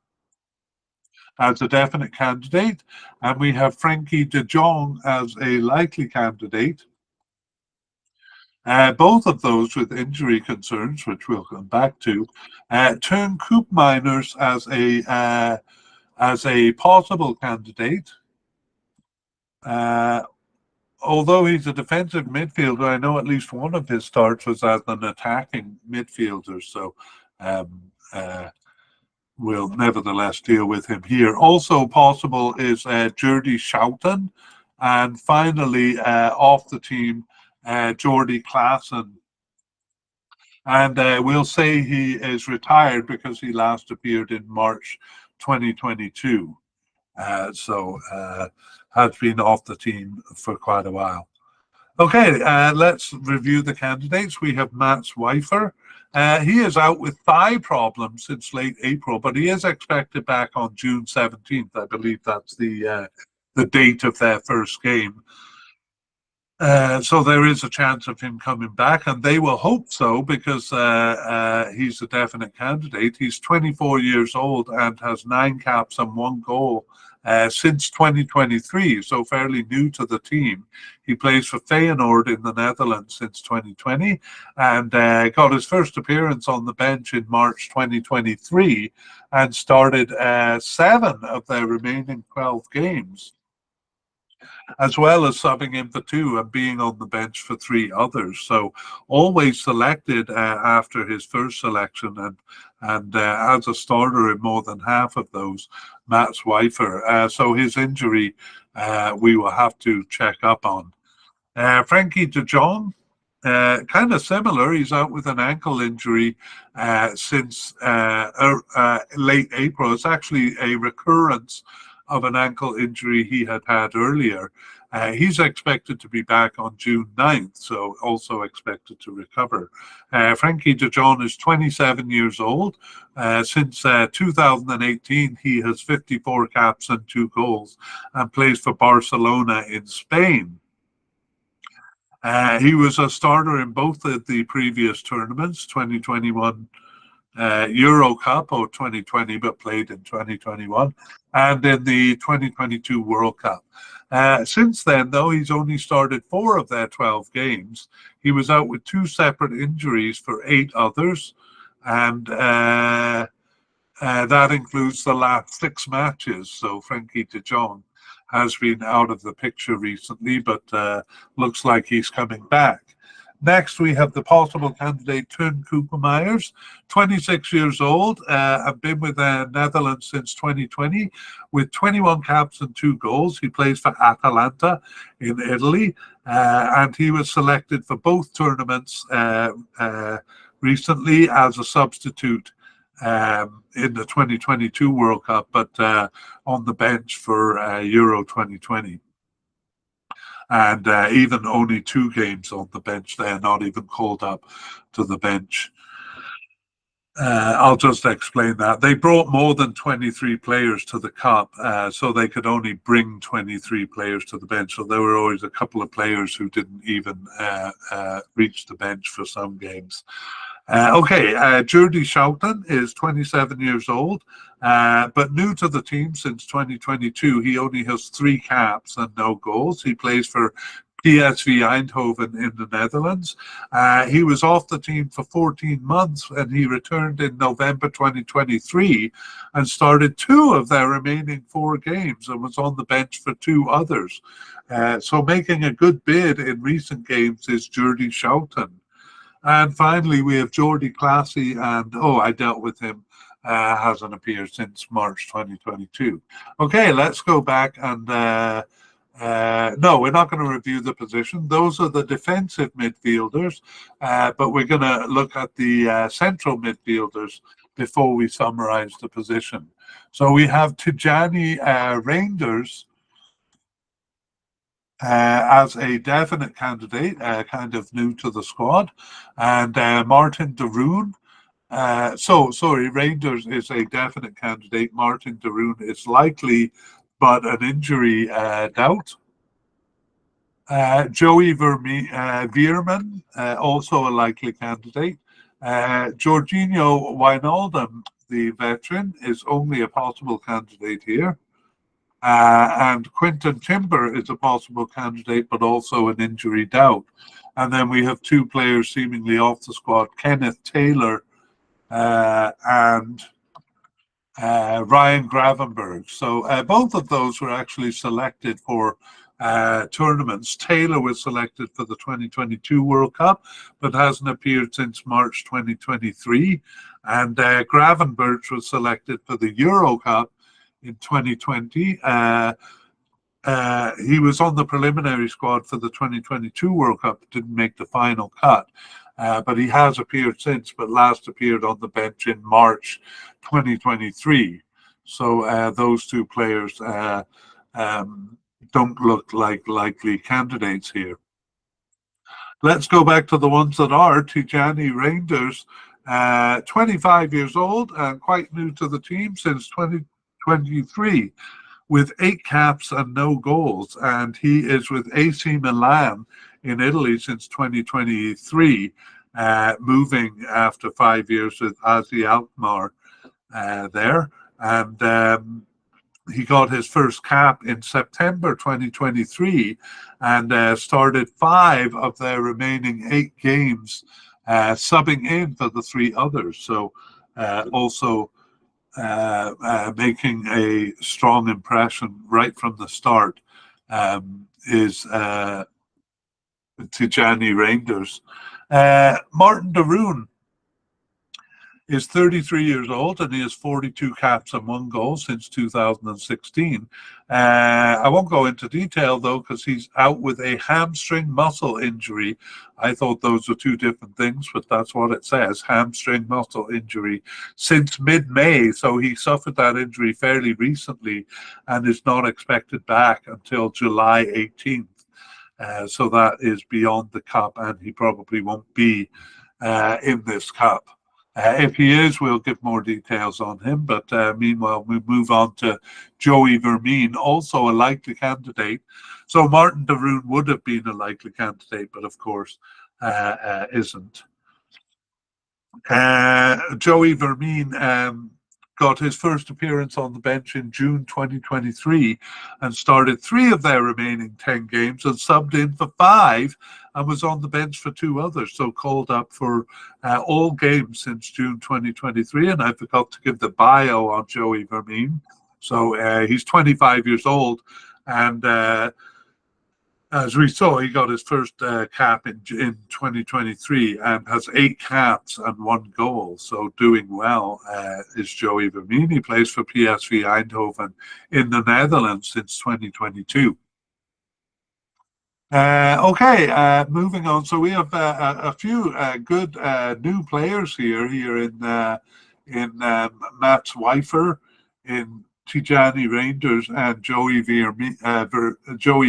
as a definite candidate, and we have Frankie de Jong as a likely candidate. Both of those with injury concerns, which we'll come back to. Teun Koopmeiners as a possible candidate. Although he's a defensive midfielder, I know at least one of his starts was as an attacking midfielder, so we'll nevertheless deal with him here. Also possible is Jordi Schouten, and finally off the team, Jordi Klaassen. And we'll say he is retired because he last appeared in March 2022. So has been off the team for quite a while. Okay, let's review the candidates. We have Mats Wifer. He is out with thigh problems since late April, but he is expected back on June 17th. I believe that's the date of their first game. So there is a chance of him coming back, and they will hope so because he's a definite candidate. He's 24 years old and has 9 caps and 1 goal since 2023, so fairly new to the team. He plays for Feyenoord in the Netherlands since 2020 and got his first appearance on the bench in March 2023 and started 7 of their remaining 12 games, as well as subbing in for 2 and being on the bench for 3 others. So always selected after his first selection and as a starter in more than half of those, Mats Wifer. So his injury we will have to check up on. Frankie de Jong, kind of similar. He's out with an ankle injury since late April. It's actually a recurrence of an ankle injury he had earlier. He's expected to be back on June 9th, so also expected to recover. Frankie de Jong is 27 years old. Since 2018, he has 54 caps and 2 goals and plays for Barcelona in Spain. He was a starter in both of the previous tournaments, 2021 Euro Cup or 2020, but played in 2021, and in the 2022 World Cup. Since then, though, he's only started 4 of their 12 games. He was out with 2 separate injuries for 8 others, and that includes the last 6 matches. So Frankie de Jong has been out of the picture recently, but looks like he's coming back. Next, we have the possible candidate Teun Koopmeiners, 26 years old, and been with the Netherlands since 2020, with 21 caps and 2 goals. He plays for Atalanta in Italy, and he was selected for both tournaments recently as a substitute in the 2022 World Cup, but on the bench for Euro 2020. And even only 2 games on the bench there, not even called up to the bench. I'll just explain that. They brought more than 23 players to the Cup, so they could only bring 23 players to the bench. So there were always a couple of players who didn't even reach the bench for some games. Jordi Schouten is 27 years old, but new to the team since 2022. He only has 3 caps and no goals. He plays for PSV Eindhoven in the Netherlands. He was off the team for 14 months and he returned in November 2023 and started 2 of their remaining 4 games and was on the bench for 2 others. So making a good bid in recent games is Jordi Schouten. And finally, we have Jordi Clasie, and I dealt with him, hasn't appeared since March 2022. Okay, let's go back and no, we're not going to review the position. Those are the defensive midfielders, but we're going to look at the central midfielders before we summarize the position. So we have Tijani Reinders as a definite candidate, kind of new to the squad, and Martin de Roon. Reinders is a definite candidate. Martin de Roon is likely, but an injury doubt. Joey Veerman, also a likely candidate. Jorginho Wijnaldum, the veteran, is only a possible candidate here. And Quinton Timber is a possible candidate, but also an injury doubt. And then we have 2 players seemingly off the squad, Kenneth Taylor and Ryan Gravenberg. So both of those were actually selected for tournaments. Taylor was selected for the 2022 World Cup, but hasn't appeared since March 2023. And Gravenberg was selected for the Euro Cup in 2020. He was on the preliminary squad for the 2022 World Cup, didn't make the final cut. But he has appeared since, but last appeared on the bench in March 2023. So those 2 players don't look like likely candidates here. Let's go back to the ones that are. Tijani Reinders, 25 years old and quite new to the team since 2023 with 8 caps and no goals. And he is with AC Milan in Italy since 2023, moving after 5 years with AZ Alkmaar there. And he got his first cap in September 2023 and started 5 of their remaining 8 games, subbing in for the 3 others. So also making a strong impression right from the start is Tijani Reinders. Martin de Roon is 33 years old and he has 42 caps and 1 goal since 2016. I won't go into detail though because he's out with a hamstring muscle injury. I thought those were 2 different things, but that's what it says, hamstring muscle injury since mid-May. So he suffered that injury fairly recently and is not expected back until July 18th. So that is beyond the cup and he probably won't be in this cup. If he is, we'll give more details on him. But meanwhile, we move on to Joey Vermeeren, also a likely candidate. So Martin de Roon would have been a likely candidate, but of course isn't. Joey Vermeeren got his first appearance on the bench in June 2023 and started 3 of their remaining 10 games and subbed in for 5 and was on the bench for 2 others, so called up for all games since June 2023. And I forgot to give the bio on Joey Vermeeren. So he's 25 years old and as we saw, he got his first cap in 2023 and has 8 caps and 1 goal. So doing well is Joey Vermeeren. He plays for PSV Eindhoven in the Netherlands since 2022. Moving on. So we have a few good new players here in Mats Weifer, in Tijani Reinders and Joey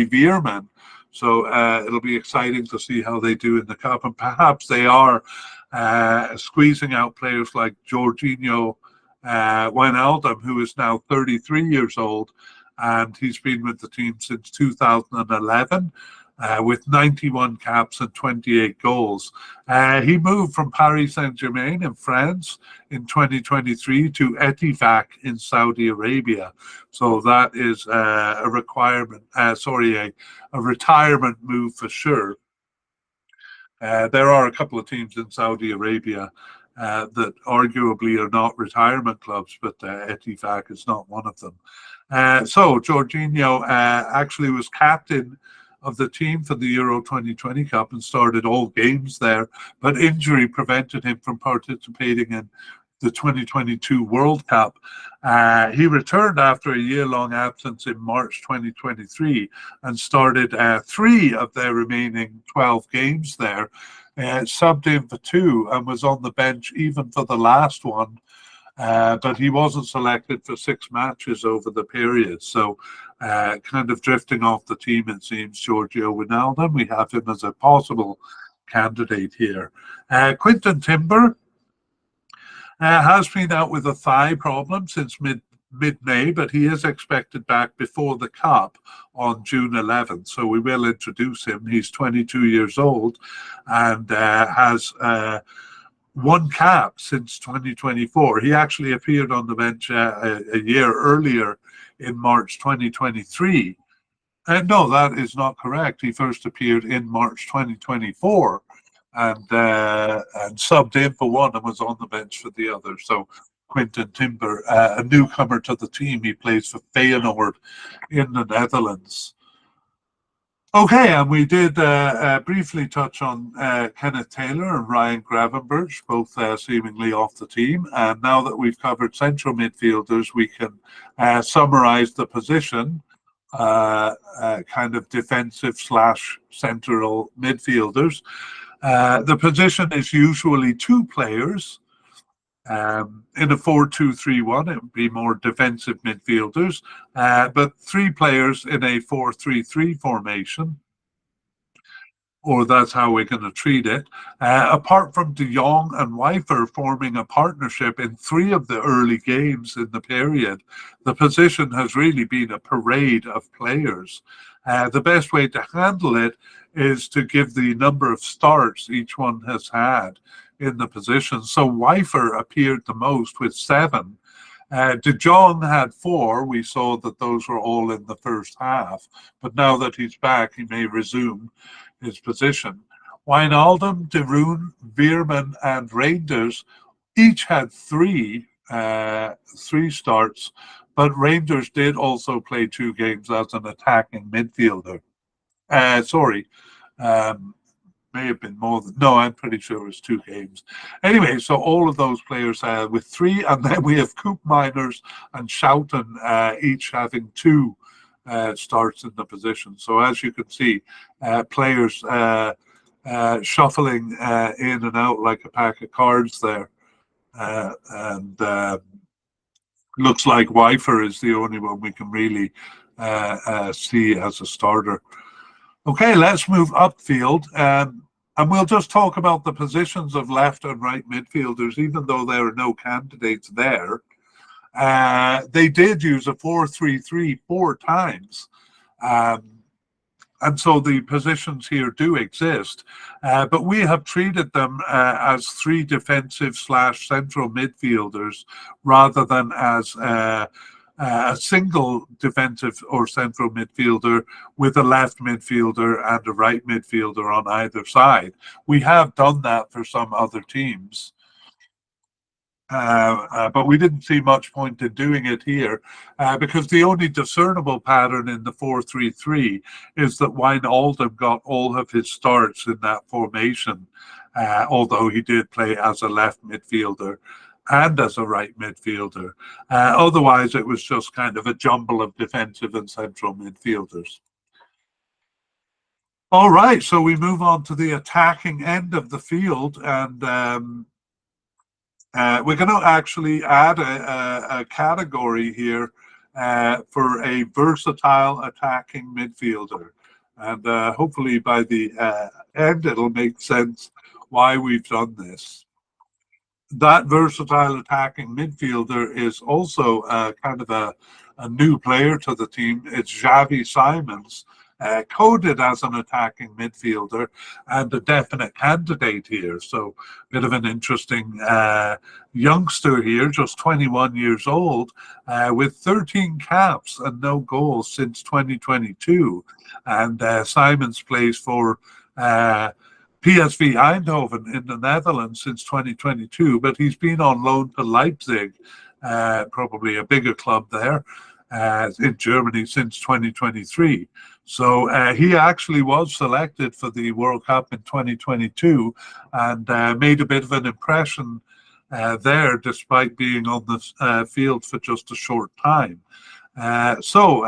Veerman. So it'll be exciting to see how they do in the cup, and perhaps they are squeezing out players like Jorginho Wijnaldum, who is now 33 years old, and he's been with the team since 2011. With 91 caps and 28 goals. He moved from Paris Saint-Germain in France in 2023 to Ettifaq in Saudi Arabia. So that is a requirement, a retirement move for sure. There are a couple of teams in Saudi Arabia that arguably are not retirement clubs, but Ettifaq is not one of them. So Jorginho actually was captain of the team for the Euro 2020 Cup and started all games there, but injury prevented him from participating in the 2022 World Cup. He returned after a year-long absence in March 2023 and started 3 of their remaining 12 games there, subbed in for 2 and was on the bench even for the last one. But he wasn't selected for 6 matches over the period. So kind of drifting off the team, it seems, Giorgio Wijnaldum. We have him as a possible candidate here. Quinton Timber has been out with a thigh problem since mid-May, but he is expected back before the Cup on June 11th. So we will introduce him. He's 22 years old and has 1 cap since 2024. He actually appeared on the bench a year earlier in March 2023. No, that is not correct. He first appeared in March 2024 and subbed in for 1 and was on the bench for the other. So Quinton Timber, a newcomer to the team. He plays for Feyenoord in the Netherlands. Okay, and we did briefly touch on Kenneth Taylor and Ryan Gravenberch, both seemingly off the team. And now that we've covered central midfielders, we can summarize the position, kind of defensive / central midfielders. The position is usually 2 players. In a 4-2-3-1, it would be more defensive midfielders, but 3 players in a 4-3-3 formation, or that's how we're going to treat it. Apart from De Jong and Wijfer forming a partnership in 3 of the early games in the period, the position has really been a parade of players. The best way to handle it is to give the number of starts each one has had in the position. So Wijfer appeared the most with 7. De Jong had 4. We saw that those were all in the first half, but now that he's back, he may resume his position. Wijnaldum, De Roon, Veerman, and Reinders each had 3 starts, but Reinders did also play 2 games as an attacking midfielder. May have been more than, no, I'm pretty sure it was 2 games. Anyway, so all of those players with 3, and then we have Koopmeiners and Schouten each having 2 starts in the position. So as you can see, players shuffling in and out like a pack of cards there. And looks like Wijfer is the only one we can really see as a starter. Okay, let's move upfield, and we'll just talk about the positions of left and right midfielders, even though there are no candidates there. They did use a 4-3-3 4 times, and so the positions here do exist, but we have treated them as 3 defensive / central midfielders rather than as a single defensive or central midfielder with a left midfielder and a right midfielder on either side. We have done that for some other teams, but we didn't see much point in doing it here because the only discernible pattern in the 4-3-3 is that Wijnaldum got all of his starts in that formation, although he did play as a left midfielder and as a right midfielder. Otherwise, it was just kind of a jumble of defensive and central midfielders. All right, so we move on to the attacking end of the field, and we're going to actually add a category here for a versatile attacking midfielder. And hopefully by the end, it'll make sense why we've done this. That versatile attacking midfielder is also kind of a new player to the team. It's Xavi Simons, coded as an attacking midfielder and a definite candidate here. So, bit of an interesting youngster here, just 21 years old, with 13 caps and no goals since 2022. And Simons plays for PSV Eindhoven in the Netherlands since 2022, but he's been on loan to Leipzig, probably a bigger club there, in Germany since 2023. So he actually was selected for the World Cup in 2022 and made a bit of an impression there, despite being on the field for just a short time. So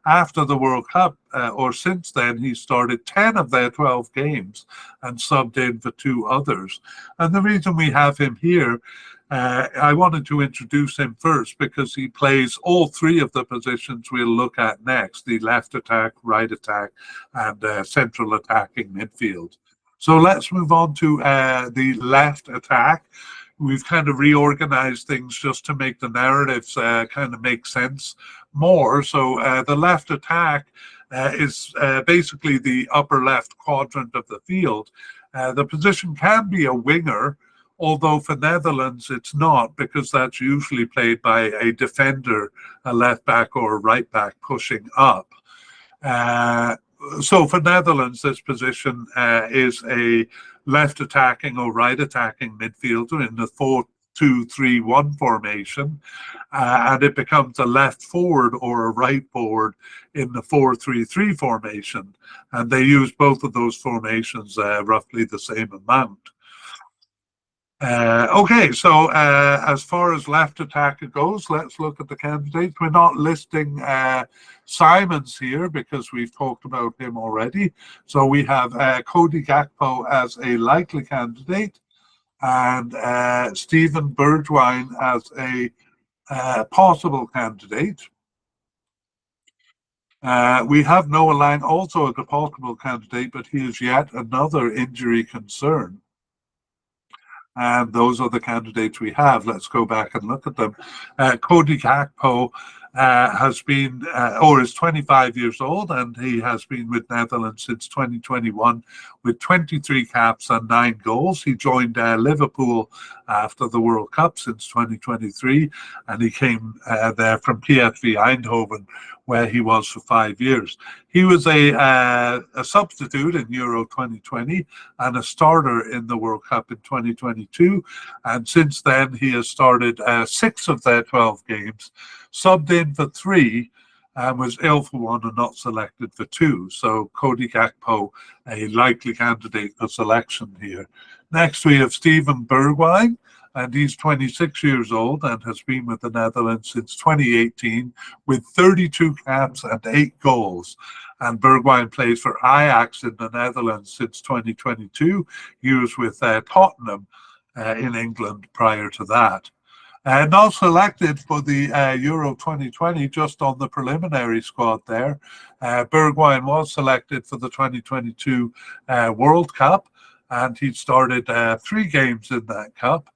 after the World Cup, or since then, he started 10 of their 12 games and subbed in for 2 others. And the reason we have him here, I wanted to introduce him first because he plays all 3 of the positions we'll look at next: the left attack, right attack, and central attacking midfield. So let's move on to the left attack. We've kind of reorganized things just to make the narratives kind of make sense more. So the left attack is basically the upper left quadrant of the field. The position can be a winger, although for Netherlands it's not, because that's usually played by a defender, a left back or a right back pushing up. So for Netherlands, this position is a left attacking or right attacking midfielder in the 4-2-3-1 formation, and it becomes a left forward or a right forward in the 4-3-3 formation. And they use both of those formations roughly the same amount. Okay, so as far as left attacker goes, let's look at the candidates. We're not listing Simons here because we've talked about him already. So we have Cody Gakpo as a likely candidate and Steven Bergwijn as a possible candidate. We have Noah Lang also as a possible candidate, but he is yet another injury concern. And those are the candidates we have. Let's go back and look at them. Cody Gakpo has been, or is 25 years old, and he has been with Netherlands since 2021 with 23 caps and 9 goals. He joined Liverpool after the World Cup since 2023, and he came there from PSV Eindhoven, where he was for 5 years. He was a substitute in Euro 2020 and a starter in the World Cup in 2022. And since then, he has started 6 of their 12 games, subbed in for 3, and was ill for 1 and not selected for 2. So Cody Gakpo, a likely candidate for selection here. Next, we have Steven Bergwijn, and he's 26 years old and has been with the Netherlands since 2018 with 32 caps and 8 goals. And Bergwijn plays for Ajax in the Netherlands since 2022. He was with Tottenham in England prior to that. Not selected for the Euro 2020, just on the preliminary squad there. Bergwijn was selected for the 2022 World Cup, and he started 3 games in that cup.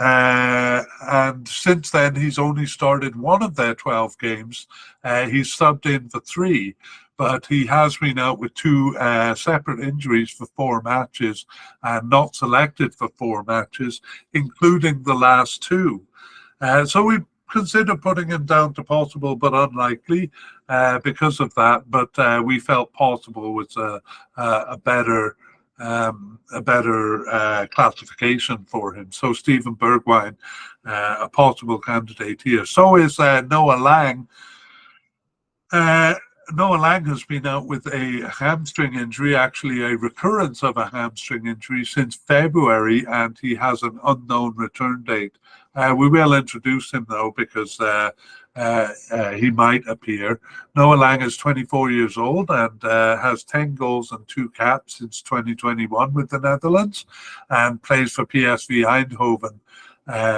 And since then, he's only started 1 of their 12 games. He's subbed in for 3, but he has been out with 2 separate injuries for 4 matches and not selected for 4 matches, including the last 2. So we consider putting him down to possible but unlikely because of that. But we felt possible was a better classification for him. So Steven Bergwijn, a possible candidate here. So is Noah Lang. Noah Lang has been out with a hamstring injury, actually a recurrence of a hamstring injury since February, and he has an unknown return date. We will introduce him though, because he might appear. Noah Lang is 24 years old and has 10 goals and 2 caps since 2021 with the Netherlands, and plays for PSV Eindhoven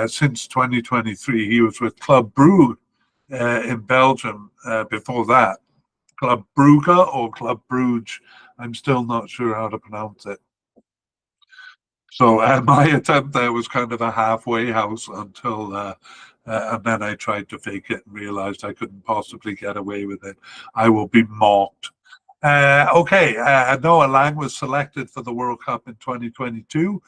since 2023. He was with Club Brugge in Belgium before that. Club Brugge or Club Brugge. I'm still not sure how to pronounce it. So my attempt there was kind of a halfway house until, and then I tried to fake it and realized I couldn't possibly get away with it. I will be mocked. Okay, Noah Lang was selected for the World Cup in 2022.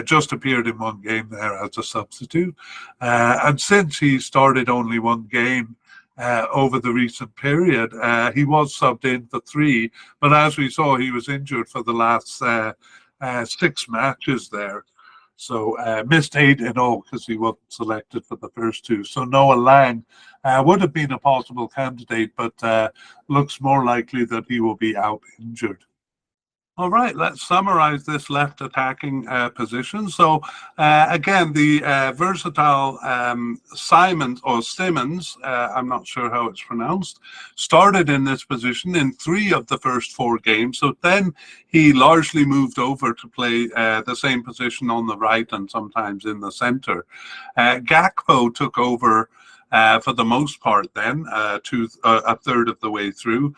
Just appeared in one game there as a substitute. And since he started only one game over the recent period, he was subbed in for three. But as we saw, he was injured for the last 6 matches there. So missed 8 in all because he wasn't selected for the first two. So Noah Lang would have been a possible candidate, but looks more likely that he will be out injured. All right, let's summarize this left attacking position. So again, the versatile Simons, I'm not sure how it's pronounced, started in this position in 3 of the first 4 games. So then he largely moved over to play the same position on the right and sometimes in the center. Gakpo took over for the most part then, a third of the way through,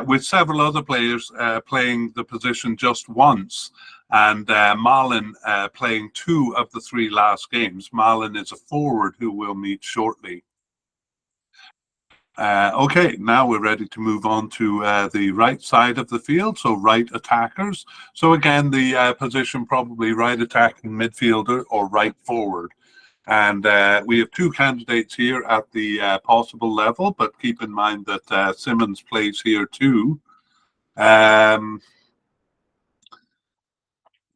with several other players playing the position just once, and Malin playing 2 of the 3 last games. Malin is a forward who we'll meet shortly. Okay, now we're ready to move on to the right side of the field, so right attackers. So again, the position probably right attacking midfielder or right forward. And we have 2 candidates here at the possible level, but keep in mind that Simmons plays here too.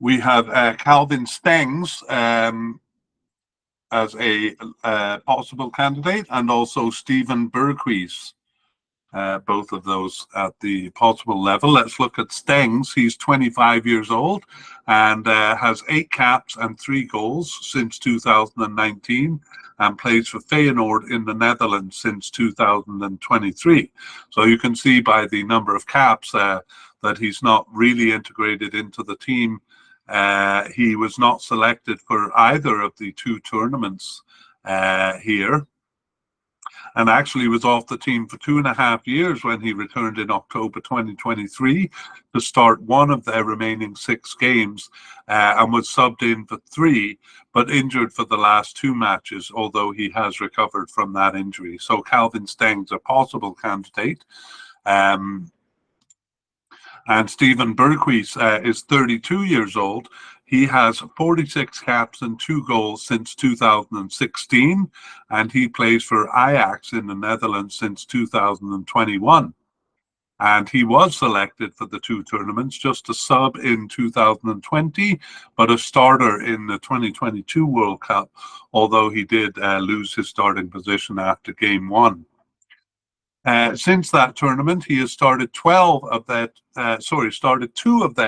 We have Calvin Stengs as a possible candidate, and also Steven Berghuis. Both of those at the possible level. Let's look at Stengs. He's 25 years old and has 8 caps and 3 goals since 2019, and plays for Feyenoord in the Netherlands since 2023. So you can see by the number of caps that he's not really integrated into the team. He was not selected for either of the 2 tournaments here, and actually was off the team for 2.5 years when he returned in October 2023 to start one of their remaining 6 games, and was subbed in for 3, but injured for the last 2 matches, although he has recovered from that injury. So Calvin Stengs, a possible candidate. And Steven Berghuis is 32 years old. He has 46 caps and 2 goals since 2016, and he plays for Ajax in the Netherlands since 2021. And he was selected for the 2 tournaments, just a sub in 2020, but a starter in the 2022 World Cup, although he did lose his starting position after game 1. Since that tournament, he has started 2 of their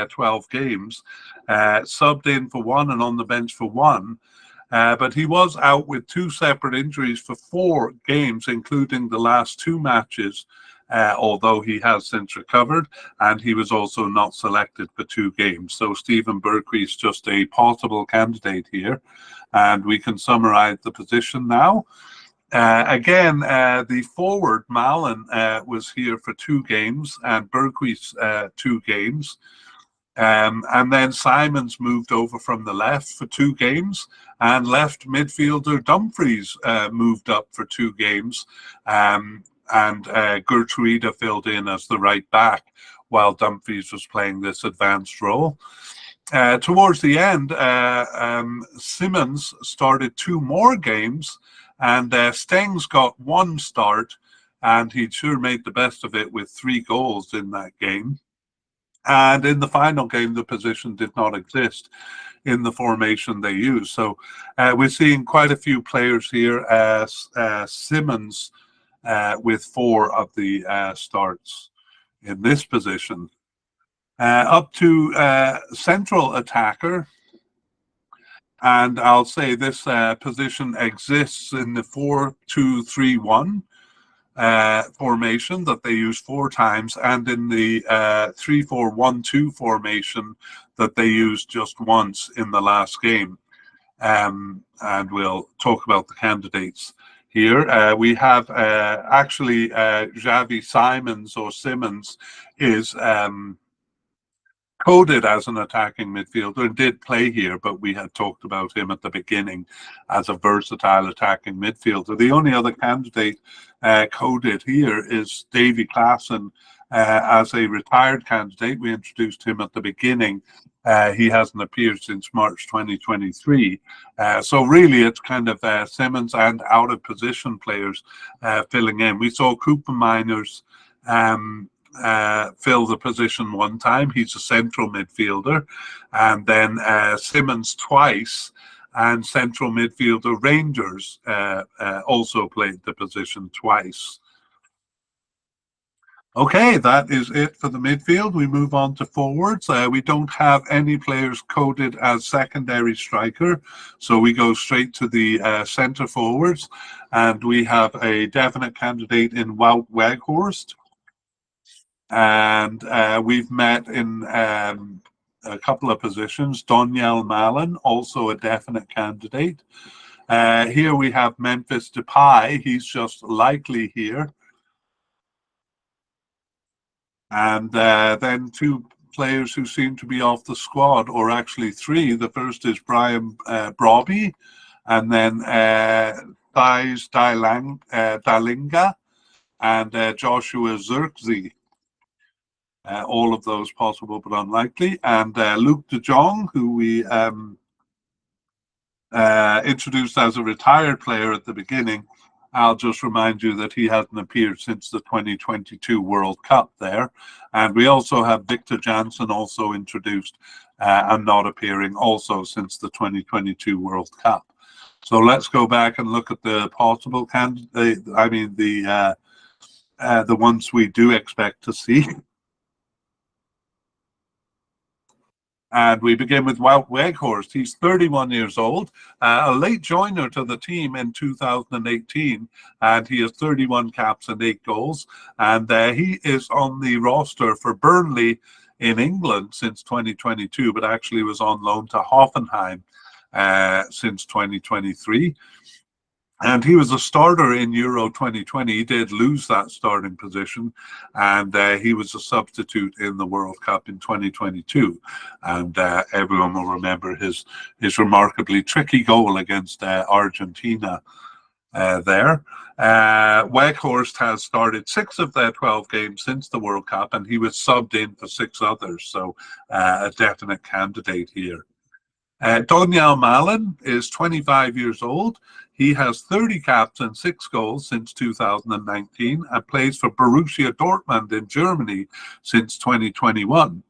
12 games, subbed in for 1 and on the bench for 1. But he was out with 2 separate injuries for 4 games, including the last 2 matches, although he has since recovered, and he was also not selected for 2 games. So Steven Berghuis just a possible candidate here, and we can summarize the position now. Again, the forward, Malin, was here for 2 games, and Berghuis 2 games. And then Simons moved over from the left for 2 games, and left midfielder Dumfries moved up for 2 games. And Gertruida filled in as the right back while Dumfries was playing this advanced role. Towards the end, Simmons started 2 more games, and Stengs got 1 start, and he sure made the best of it with 3 goals in that game. And in the final game, the position did not exist in the formation they used. So we're seeing quite a few players here, as Simmons with 4 of the starts in this position. Up to central attacker. And I'll say this position exists in the 4-2-3-1 formation that they use 4 times, and in the 3-4-1-2 formation that they used just once in the last game. And we'll talk about the candidates here. We have actually Xavi Simons, or Simmons, is coded as an attacking midfielder and did play here, but we had talked about him at the beginning as a versatile attacking midfielder. The only other candidate coded here is Davy Klaassen as a retired candidate. We introduced him at the beginning. He hasn't appeared since March 2023. So really it's kind of Simmons and out of position players filling in. We saw Cooper Miners fill the position one time. He's a central midfielder. And then Simmons twice, and central midfielder Rangers also played the position twice. Okay, that is it for the midfield. We move on to forwards. We don't have any players coded as secondary striker, so we go straight to the centre forwards, and we have a definite candidate in Wout Weghorst. And we've met in a couple of positions. Donyell Malen, also a definite candidate. Here we have Memphis Depay. He's just likely here. And then two players who seem to be off the squad, or actually three. The first is Brian Brobby, and then Thijs Dallinga, and Joshua Zirkzee. All of those possible but unlikely. And Luc de Jong, who we introduced as a retired player at the beginning. I'll just remind you that he hasn't appeared since the 2022 World Cup there. And we also have Victor Janssen also introduced and not appearing also since the 2022 World Cup. So let's go back and look at the possible candidate. I mean, the ones we do expect to see. And we begin with Wout Weghorst. He's 31 years old, a late joiner to the team in 2018, and he has 31 caps and 8 goals. And he is on the roster for Burnley in England since 2022, but actually was on loan to Hoffenheim since 2023. And he was a starter in Euro 2020. He did lose that starting position, and he was a substitute in the World Cup in 2022. And everyone will remember his remarkably tricky goal against Argentina there. Weghorst has started 6 of their 12 games since the World Cup, and he was subbed in for 6 others, so a definite candidate here. Donyell Malen is 25 years old. He has 30 caps and 6 goals since 2019 and plays for Borussia Dortmund in Germany since 2021.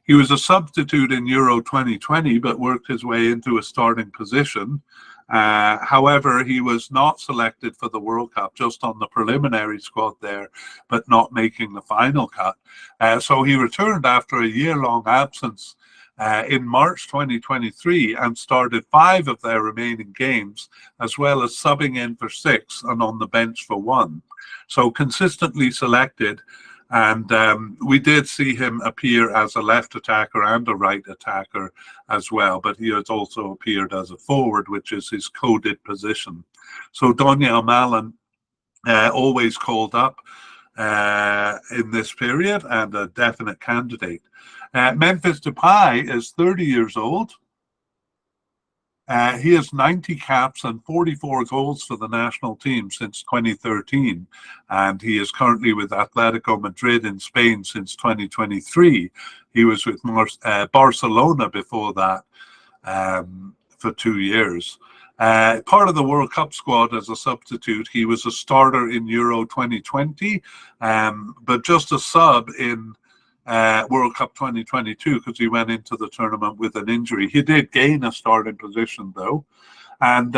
He was a substitute in Euro 2020 but worked his way into a starting position. However, he was not selected for the World Cup, just on the preliminary squad there, but not making the final cut. So he returned after a year-long absence in March 2023 and started 5 of their remaining games, as well as subbing in for 6 and on the bench for 1. So consistently selected, and we did see him appear as a left attacker and a right attacker as well, but he has also appeared as a forward, which is his coded position. So Donyell Malen always called up in this period and a definite candidate. Memphis Depay is 30 years old. He has 90 caps and 44 goals for the national team since 2013, and he is currently with Atletico Madrid in Spain since 2023. He was with Barcelona before that for 2 years. Part of the World Cup squad as a substitute. He was a starter in Euro 2020, but just a sub in World Cup 2022 because he went into the tournament with an injury. He did gain a starting position though, and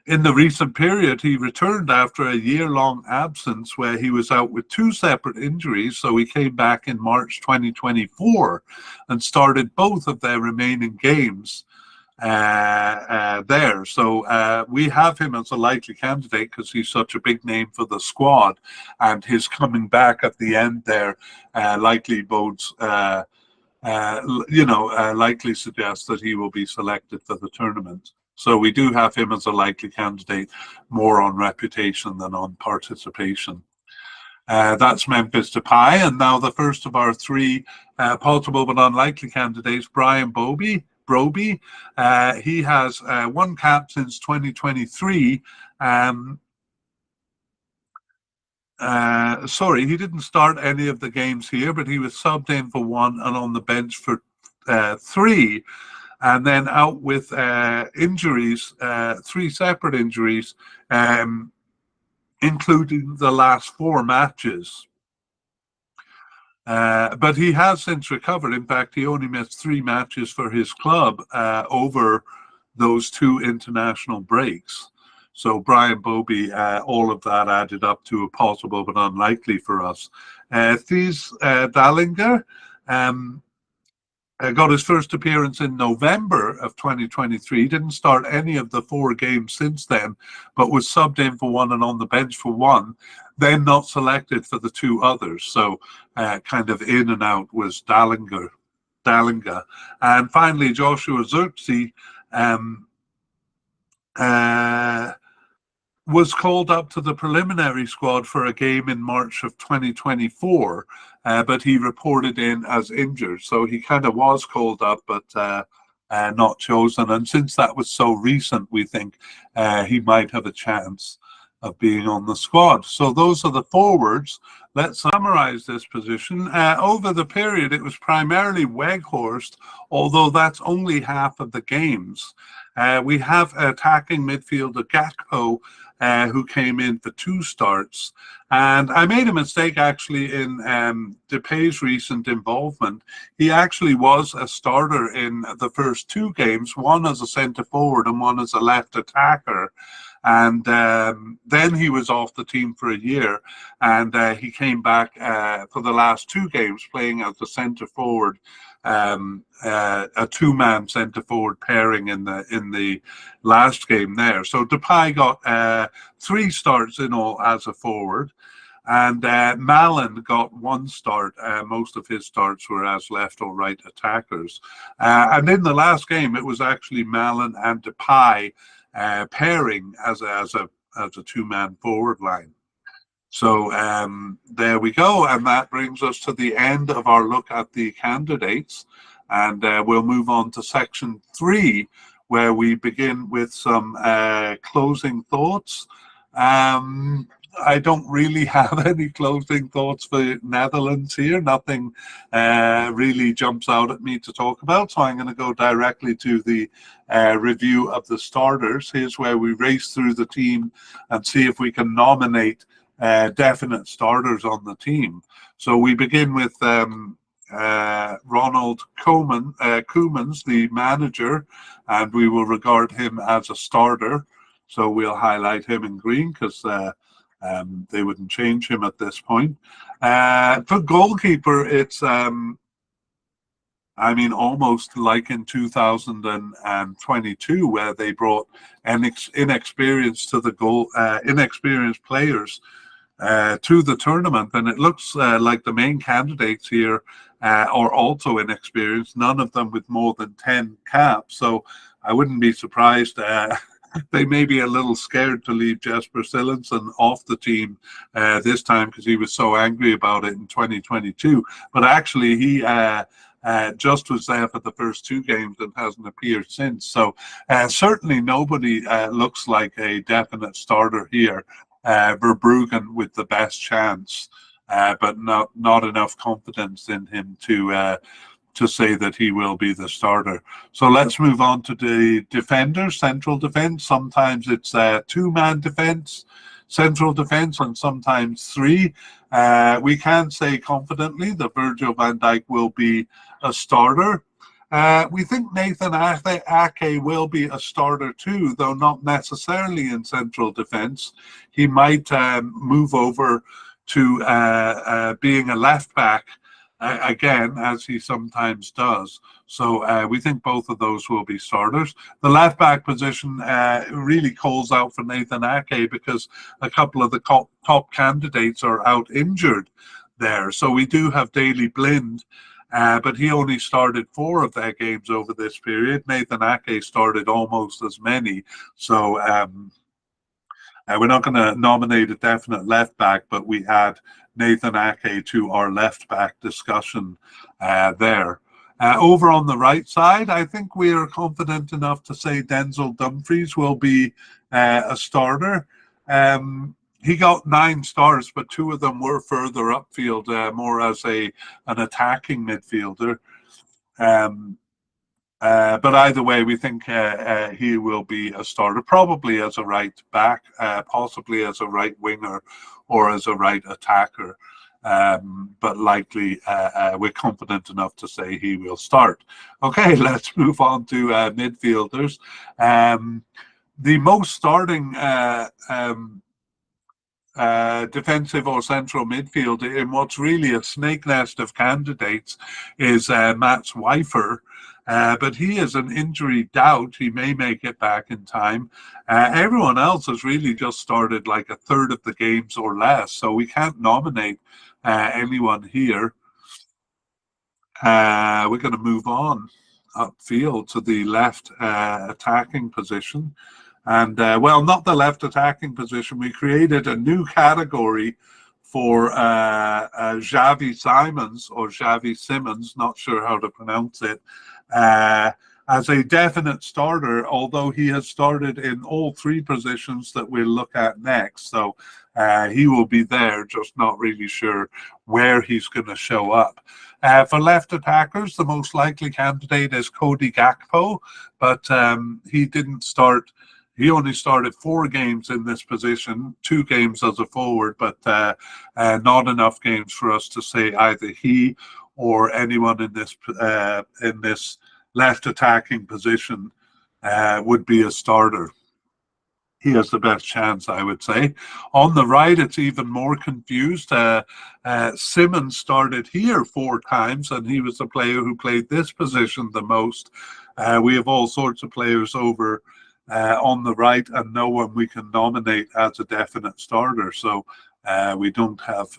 in the recent period he returned after a year-long absence where he was out with 2 separate injuries. So he came back in March 2024 and started both of their remaining games there. So we have him as a likely candidate because he's such a big name for the squad, and his coming back at the end there likely bodes likely suggests that he will be selected for the tournament. So we do have him as a likely candidate, more on reputation than on participation. That's Memphis Depay. And now the first of our three possible but unlikely candidates, Brian Broby. He has one cap since 2023. Sorry, he didn't start any of the games here, but he was subbed in for one and on the bench for three, and then out with injuries, three separate injuries, including the last four matches. But he has since recovered. In fact, he only missed three matches for his club over those two international breaks. So Brian Broby, all of that added up to a possible but unlikely for us. Thies Dallinger got his first appearance in November of 2023, didn't start any of the four games since then, but was subbed in for one and on the bench for one, then not selected for the two others. So kind of in and out was Dallinger. And finally, Joshua Zirkzee was called up to the preliminary squad for a game in March of 2024, but he reported in as injured. So he kind of was called up, but not chosen. And since that was so recent, we think he might have a chance of being on the squad. So those are the forwards. Let's summarize this position. Over the period, it was primarily Weghorst, although that's only half of the games. We have attacking midfielder Gakpo, who came in for two starts. And I made a mistake actually in Depay's recent involvement. He actually was a starter in the first two games, one as a centre forward and one as a left attacker. And then he was off the team for a year, and he came back for the last two games playing as a centre forward, a two-man centre forward pairing in the last game there. So Depay got three starts in all as a forward, and Malen got one start. Most of his starts were as left or right attackers. And in the last game, it was actually Malen and Depay pairing as a two-man forward line. So there we go, and that brings us to the end of our look at the candidates, and we'll move on to section 3, where we begin with some closing thoughts. I don't really have any closing thoughts for Netherlands here. Nothing really jumps out at me to talk about, so I'm going to go directly to the review of the starters. Here's where we race through the team and see if we can nominate definite starters on the team. So we begin with Ronald Koemans, the manager, and we will regard him as a starter. So we'll highlight him in green because they wouldn't change him at this point. For goalkeeper, it's almost like in 2022, where they brought inexperienced players to the tournament, and it looks like the main candidates here are also inexperienced, none of them with more than 10 caps. So I wouldn't be surprised they may be a little scared to leave Jesper Sillensen off the team this time because he was so angry about it in 2022. But actually, he just was there for the first two games and hasn't appeared since. So certainly nobody looks like a definite starter here. Verbruggen with the best chance, but not enough confidence in him to say that he will be the starter. So let's move on to the defenders, central defense. Sometimes it's two-man defense, central defense, and sometimes three. We can say confidently that Virgil van Dijk will be a starter. We think Nathan Ake will be a starter too, though not necessarily in central defense. He might move over to being a left back again, as he sometimes does. So we think both of those will be starters. The left back position really calls out for Nathan Ake because a couple of the top candidates are out injured there. So we do have Daley Blind, but he only started 4 of their games over this period. Nathan Ake started almost as many. So we're not going to nominate a definite left back, but we had Nathan Ake to our left back discussion there. Over on the right side, I think we are confident enough to say Denzel Dumfries will be a starter. He got 9 stars, but 2 of them were further upfield, more as an attacking midfielder. But either way, we think he will be a starter, probably as a right back, possibly as a right winger or as a right attacker. But likely we're confident enough to say he will start. Okay, let's move on to midfielders. The most starting defensive or central midfield in what's really a snake nest of candidates is Matt Swifer. But he is an injury doubt. He may make it back in time. Everyone else has really just started like a third of the games or less, so we can't nominate anyone here. We're going to move on upfield to the left attacking position. And, well, not the left attacking position. We created a new category for Xavi Simons, or Xavi Simmons, not sure how to pronounce it, as a definite starter, although he has started in all 3 positions that we'll look at next. So he will be there, just not really sure where he's going to show up. For left attackers, the most likely candidate is Cody Gakpo, but he didn't start. He only started 4 games in this position, 2 games as a forward, but not enough games for us to say either he or anyone in this left attacking position would be a starter. He has the best chance, I would say. On the right, it's even more confused. Simmons started here 4 times, and he was the player who played this position the most. We have all sorts of players over on the right, and no one we can nominate as a definite starter. So we don't have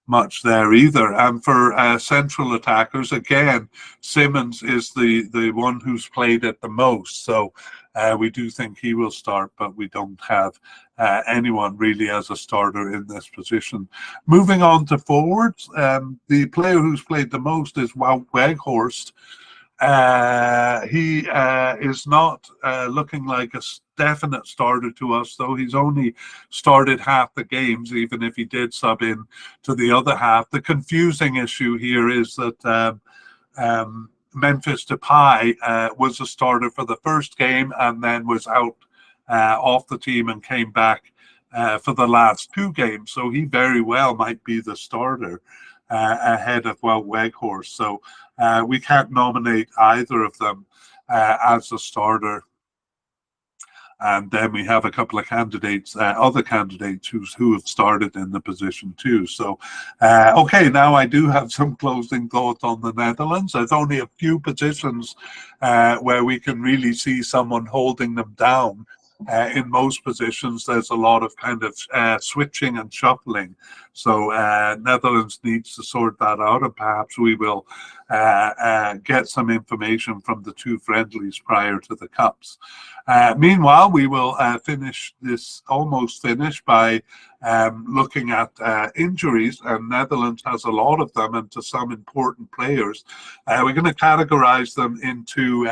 much there either. And for central attackers, again, Simmons is the one who's played it the most. So we do think he will start, but we don't have anyone really as a starter in this position. Moving on to forwards, the player who's played the most is Wout Weghorst. He is not looking like a definite starter to us, though. He's only started half the games, even if he did sub in to the other half. The confusing issue here is that Memphis Depay was a starter for the first game and then was out off the team and came back for the last 2 games. So he very well might be the starter ahead of Wout Weghorst. So we can't nominate either of them as a starter. And then we have a couple of candidates, other candidates who have started in the position too. So, okay, now I do have some closing thoughts on the Netherlands. There's only a few positions where we can really see someone holding them down. In most positions, there's a lot of kind of switching and shuffling. So Netherlands needs to sort that out, and perhaps we will get some information from the 2 friendlies prior to the Cups. Meanwhile, we will almost finish by looking at injuries, and Netherlands has a lot of them, and to some important players. We're going to categorize them into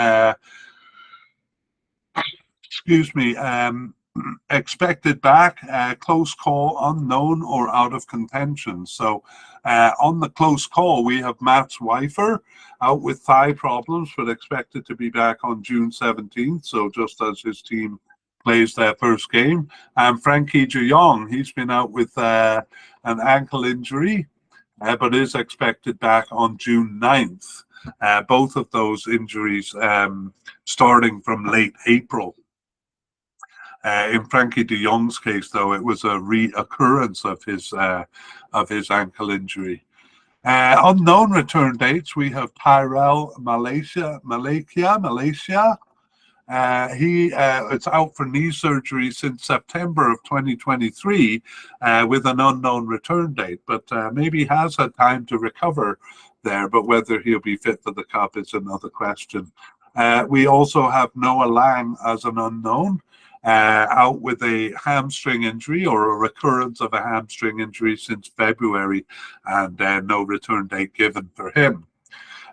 expected back, close call, unknown, or out of contention. So on the close call, we have Matt Swifer out with thigh problems, but expected to be back on June 17th. So just as his team plays their first game. And Frankie de Jong, he's been out with an ankle injury, but is expected back on June 9th. Both of those injuries starting from late April. In Frankie de Jong's case, though, it was a reoccurrence of his ankle injury. Unknown return dates, we have Tyrell Malaysia. It's out for knee surgery since September of 2023 with an unknown return date, but maybe has had time to recover there, but whether he'll be fit for the Cup is another question. We also have Noah Lang as an unknown. out with a hamstring injury or a recurrence of a hamstring injury since February, and no return date given for him.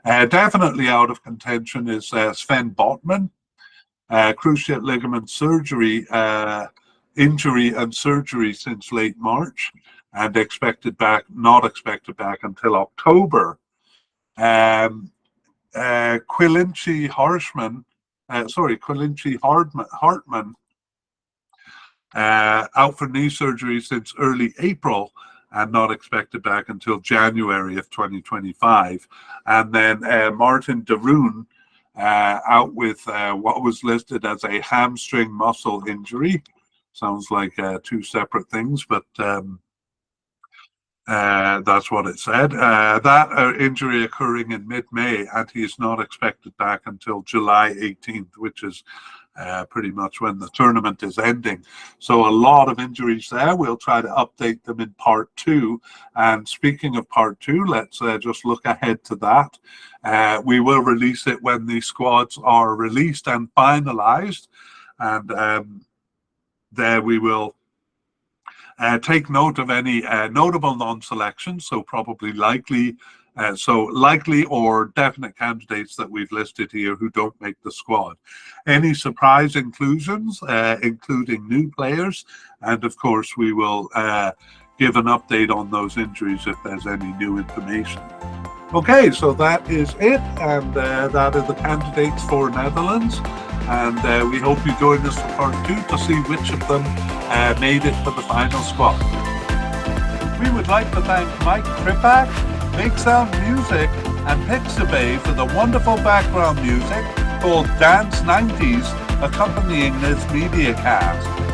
Definitely out of contention is Sven Botman, cruciate ligament surgery, injury and surgery since late March, and not expected back until October. Quilinci Hartman, out for knee surgery since early April and not expected back until January of 2025. And then Martin de Roon, out with what was listed as a hamstring muscle injury. Sounds like two separate things, but that's what it said. That injury occurring in mid-May, and he is not expected back until July 18th, which is pretty much when the tournament is ending. So a lot of injuries there. We'll try to update them in part 2. And speaking of part 2, let's just look ahead to that. We will release it when the squads are released and finalized. And there we will take note of any notable non-selections, so probably likely or definite candidates that we've listed here who don't make the squad. Any surprise inclusions, including new players, and of course we will give an update on those injuries if there's any new information. Okay, so that is it, and that are the candidates for Netherlands. And we hope you join us for part 2 to see which of them made it for the final squad. We would like to thank Mike Tripak, Big Sound Music, and Pixabay for the wonderful background music called Dance 90s accompanying this mediacast.